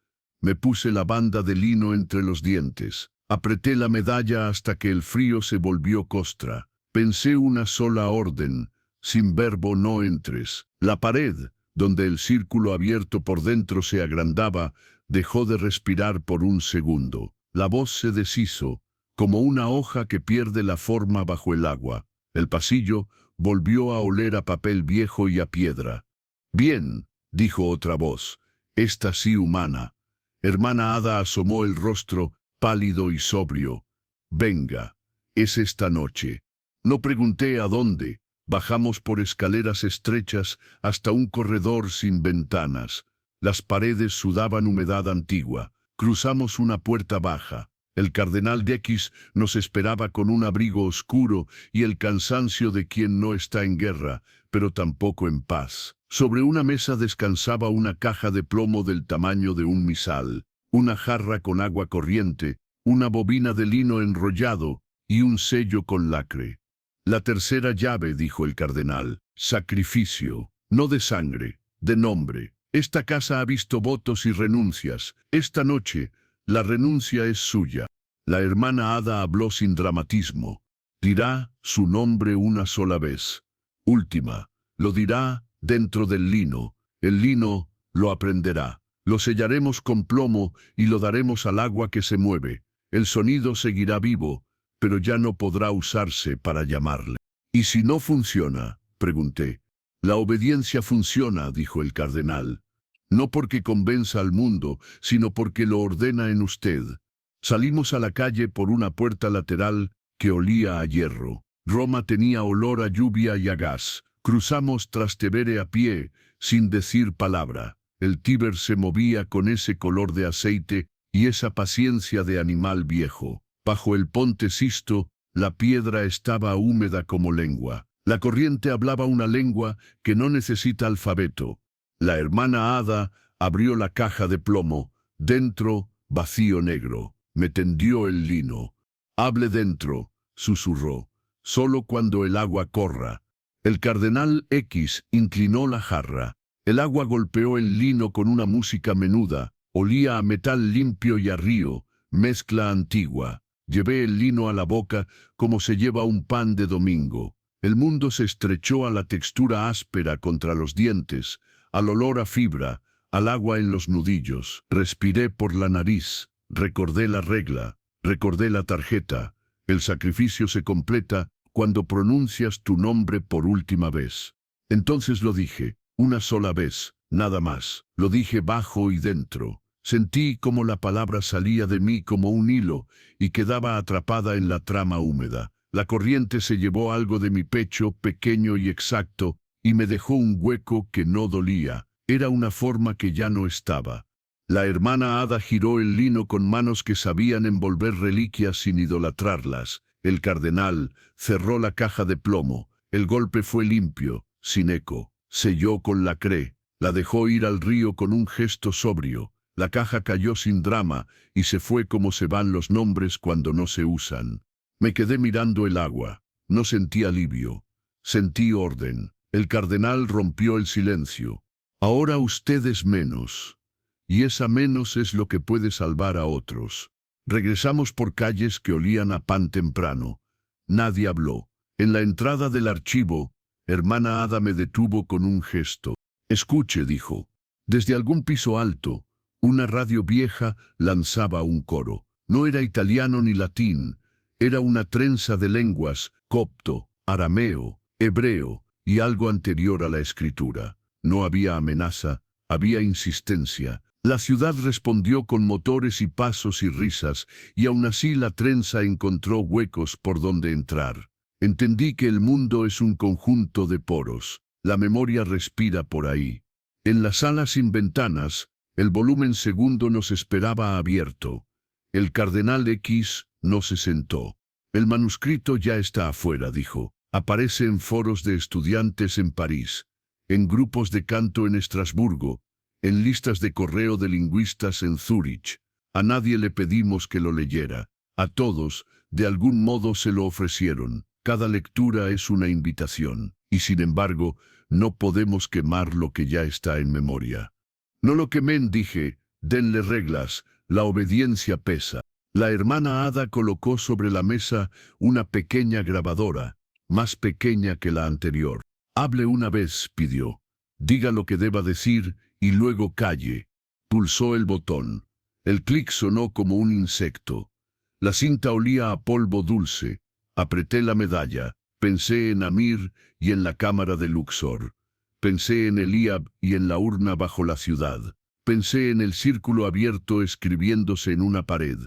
Me puse la banda de lino entre los dientes. Apreté la medalla hasta que el frío se volvió costra. Pensé una sola orden. Sin verbo no entres. La pared, donde el círculo abierto por dentro se agrandaba, dejó de respirar por un segundo. La voz se deshizo, como una hoja que pierde la forma bajo el agua. El pasillo volvió a oler a papel viejo y a piedra. Bien, dijo otra voz, esta sí humana. Hermana Ada asomó el rostro, pálido y sobrio. Venga, es esta noche. No pregunté a dónde. Bajamos por escaleras estrechas hasta un corredor sin ventanas. Las paredes sudaban humedad antigua. Cruzamos una puerta baja. El cardenal X nos esperaba con un abrigo oscuro y el cansancio de quien no está en guerra, pero tampoco en paz. Sobre una mesa descansaba una caja de plomo del tamaño de un misal, una jarra con agua corriente, una bobina de lino enrollado y un sello con lacre. La tercera llave, dijo el cardenal, sacrificio, no de sangre, de nombre. Esta casa ha visto votos y renuncias. Esta noche, la renuncia es suya. La hermana Ada habló sin dramatismo. Dirá su nombre una sola vez. Última. Lo dirá dentro del lino. El lino lo aprenderá. Lo sellaremos con plomo y lo daremos al agua que se mueve. El sonido seguirá vivo, pero ya no podrá usarse para llamarle. ¿Y si no funciona?, pregunté. La obediencia funciona, dijo el cardenal. No porque convenza al mundo, sino porque lo ordena en usted. Salimos a la calle por una puerta lateral que olía a hierro. Roma tenía olor a lluvia y a gas. Cruzamos Trastevere a pie, sin decir palabra. El Tíber se movía con ese color de aceite y esa paciencia de animal viejo. Bajo el ponte Sisto, la piedra estaba húmeda como lengua. La corriente hablaba una lengua que no necesita alfabeto. La hermana hada abrió la caja de plomo. Dentro, vacío negro. Me tendió el lino. Hable dentro, susurró. Solo cuando el agua corra. El cardenal X inclinó la jarra. El agua golpeó el lino con una música menuda. Olía a metal limpio y a río, mezcla antigua. Llevé el lino a la boca como se lleva un pan de domingo. El mundo se estrechó a la textura áspera contra los dientes, al olor a fibra, al agua en los nudillos. Respiré por la nariz, recordé la regla, recordé la tarjeta. El sacrificio se completa cuando pronuncias tu nombre por última vez. Entonces lo dije, una sola vez, nada más. Lo dije bajo y dentro. Sentí como la palabra salía de mí como un hilo y quedaba atrapada en la trama húmeda. La corriente se llevó algo de mi pecho, pequeño y exacto, y me dejó un hueco que no dolía. Era una forma que ya no estaba. La hermana hada giró el lino con manos que sabían envolver reliquias sin idolatrarlas. El cardenal cerró la caja de plomo. El golpe fue limpio, sin eco. Selló con lacré. La dejó ir al río con un gesto sobrio. La caja cayó sin drama y se fue como se van los nombres cuando no se usan. Me quedé mirando el agua. No sentí alivio. Sentí orden. El cardenal rompió el silencio. Ahora usted es menos. Y esa menos es lo que puede salvar a otros. Regresamos por calles que olían a pan temprano. Nadie habló. En la entrada del archivo, hermana hada me detuvo con un gesto. Escuche, dijo. Desde algún piso alto, una radio vieja lanzaba un coro. No era italiano ni latín. Era una trenza de lenguas, copto, arameo, hebreo y algo anterior a la escritura. No había amenaza, había insistencia. La ciudad respondió con motores y pasos y risas, y aún así la trenza encontró huecos por donde entrar. Entendí que el mundo es un conjunto de poros. La memoria respira por ahí. En la sala sin ventanas, el volumen segundo nos esperaba abierto. El cardenal X no se sentó. El manuscrito ya está afuera, dijo. Aparece en foros de estudiantes en París, en grupos de canto en Estrasburgo, en listas de correo de lingüistas en Zúrich. A nadie le pedimos que lo leyera. A todos, de algún modo se lo ofrecieron. Cada lectura es una invitación. Y sin embargo, no podemos quemar lo que ya está en memoria. No lo quemen, dije. Denle reglas. La obediencia pesa. La hermana hada colocó sobre la mesa una pequeña grabadora, más pequeña que la anterior. Hable una vez, pidió. Diga lo que deba decir y luego calle. Pulsó el botón. El clic sonó como un insecto. La cinta olía a polvo dulce. Apreté la medalla. Pensé en Amir y en la cámara de Luxor. Pensé en Eliab y en la urna bajo la ciudad. Pensé en el círculo abierto escribiéndose en una pared.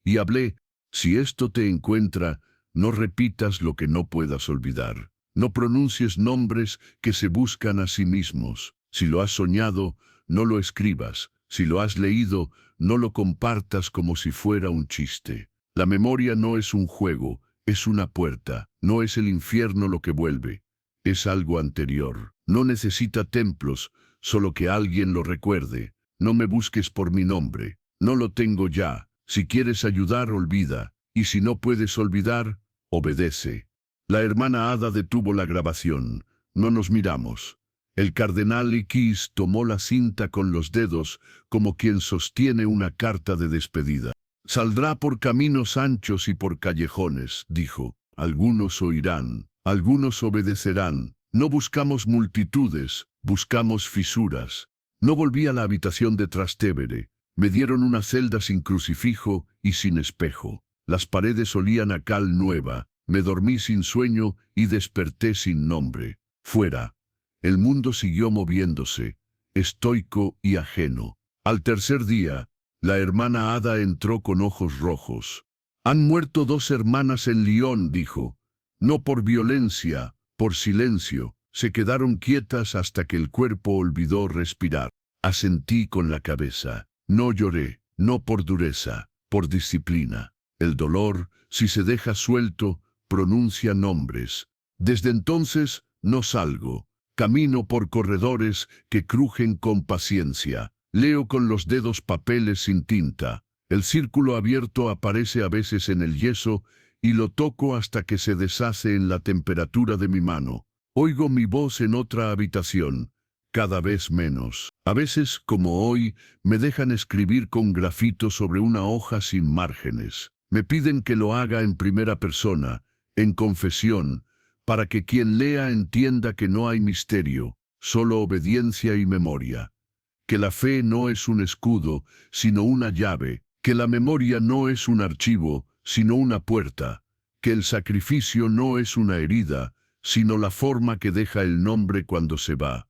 Y hablé, si esto te encuentra, no repitas lo que no puedas olvidar. No pronuncies nombres que se buscan a sí mismos. Si lo has soñado, no lo escribas. Si lo has leído, no lo compartas como si fuera un chiste. La memoria no es un juego, es una puerta. No es el infierno lo que vuelve. Es algo anterior. No necesita templos, solo que alguien lo recuerde. No me busques por mi nombre. No lo tengo ya. Si quieres ayudar, olvida. Y si no puedes olvidar, obedece. La hermana hada detuvo la grabación. No nos miramos. El cardenal X tomó la cinta con los dedos como quien sostiene una carta de despedida. Saldrá por caminos anchos y por callejones, dijo. Algunos oirán, algunos obedecerán. No buscamos multitudes, buscamos fisuras. No volví a la habitación de Trastevere. Me dieron una celda sin crucifijo y sin espejo. Las paredes olían a cal nueva. Me dormí sin sueño y desperté sin nombre. Fuera. El mundo siguió moviéndose, estoico y ajeno. Al tercer día, la hermana hada entró con ojos rojos. Han muerto 2 hermanas en Lyon, dijo. No por violencia, por silencio. Se quedaron quietas hasta que el cuerpo olvidó respirar. Asentí con la cabeza. No lloré, no por dureza, por disciplina. El dolor, si se deja suelto, pronuncia nombres. Desde entonces no salgo. Camino por corredores que crujen con paciencia. Leo con los dedos papeles sin tinta. El círculo abierto aparece a veces en el yeso y lo toco hasta que se deshace en la temperatura de mi mano. Oigo mi voz en otra habitación, cada vez menos. A veces, como hoy, me dejan escribir con grafito sobre una hoja sin márgenes. Me piden que lo haga en primera persona, en confesión, para que quien lea entienda que no hay misterio, solo obediencia y memoria. Que la fe no es un escudo, sino una llave. Que la memoria no es un archivo, sino una puerta. Que el sacrificio no es una herida, sino la forma que deja el nombre cuando se va.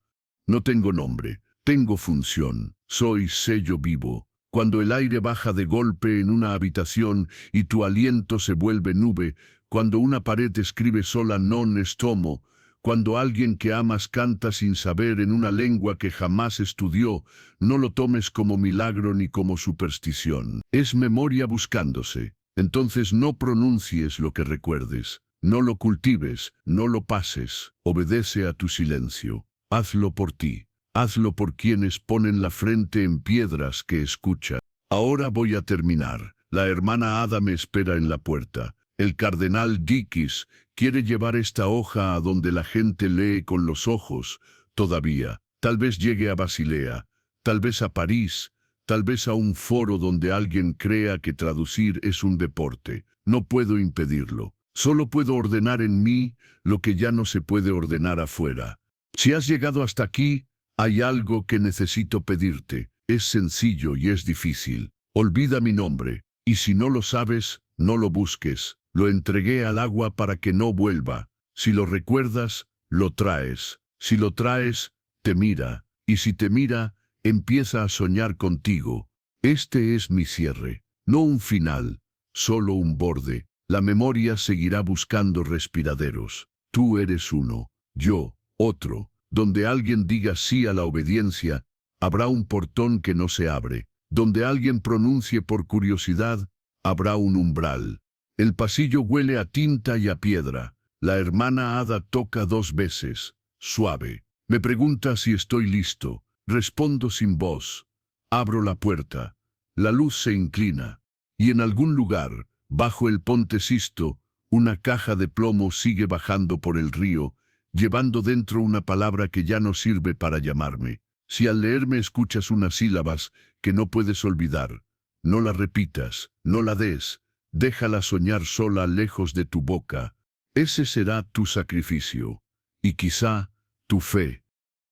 No tengo nombre, tengo función. Soy sello vivo. Cuando el aire baja de golpe en una habitación y tu aliento se vuelve nube, cuando una pared escribe sola non estomo, cuando alguien que amas canta sin saber en una lengua que jamás estudió, no lo tomes como milagro ni como superstición. Es memoria buscándose. Entonces no pronuncies lo que recuerdes. No lo cultives, no lo pases. Obedece a tu silencio. Hazlo por ti. Hazlo por quienes ponen la frente en piedras que escuchan. Ahora voy a terminar. La hermana Ada me espera en la puerta. El cardenal Dickies quiere llevar esta hoja a donde la gente lee con los ojos, todavía. Tal vez llegue a Basilea, tal vez a París, tal vez a un foro donde alguien crea que traducir es un deporte. No puedo impedirlo. Solo puedo ordenar en mí lo que ya no se puede ordenar afuera. Si has llegado hasta aquí, hay algo que necesito pedirte. Es sencillo y es difícil. Olvida mi nombre, y si no lo sabes, no lo busques. Lo entregué al agua para que no vuelva. Si lo recuerdas, lo traes. Si lo traes, te mira. Y si te mira, empieza a soñar contigo. Este es mi cierre. No un final, solo un borde. La memoria seguirá buscando respiraderos. Tú eres uno, yo, otro. Donde alguien diga sí a la obediencia, habrá un portón que no se abre. Donde alguien pronuncie por curiosidad, habrá un umbral. El pasillo huele a tinta y a piedra. La hermana Ada toca 2 veces, suave. Me pregunta si estoy listo. Respondo sin voz. Abro la puerta. La luz se inclina. Y en algún lugar, bajo el Ponte Sisto, una caja de plomo sigue bajando por el río, llevando dentro una palabra que ya no sirve para llamarme. Si al leerme escuchas unas sílabas que no puedes olvidar, no la repitas, no la des. Déjala soñar sola lejos de tu boca. Ese será tu sacrificio. Y quizá tu fe.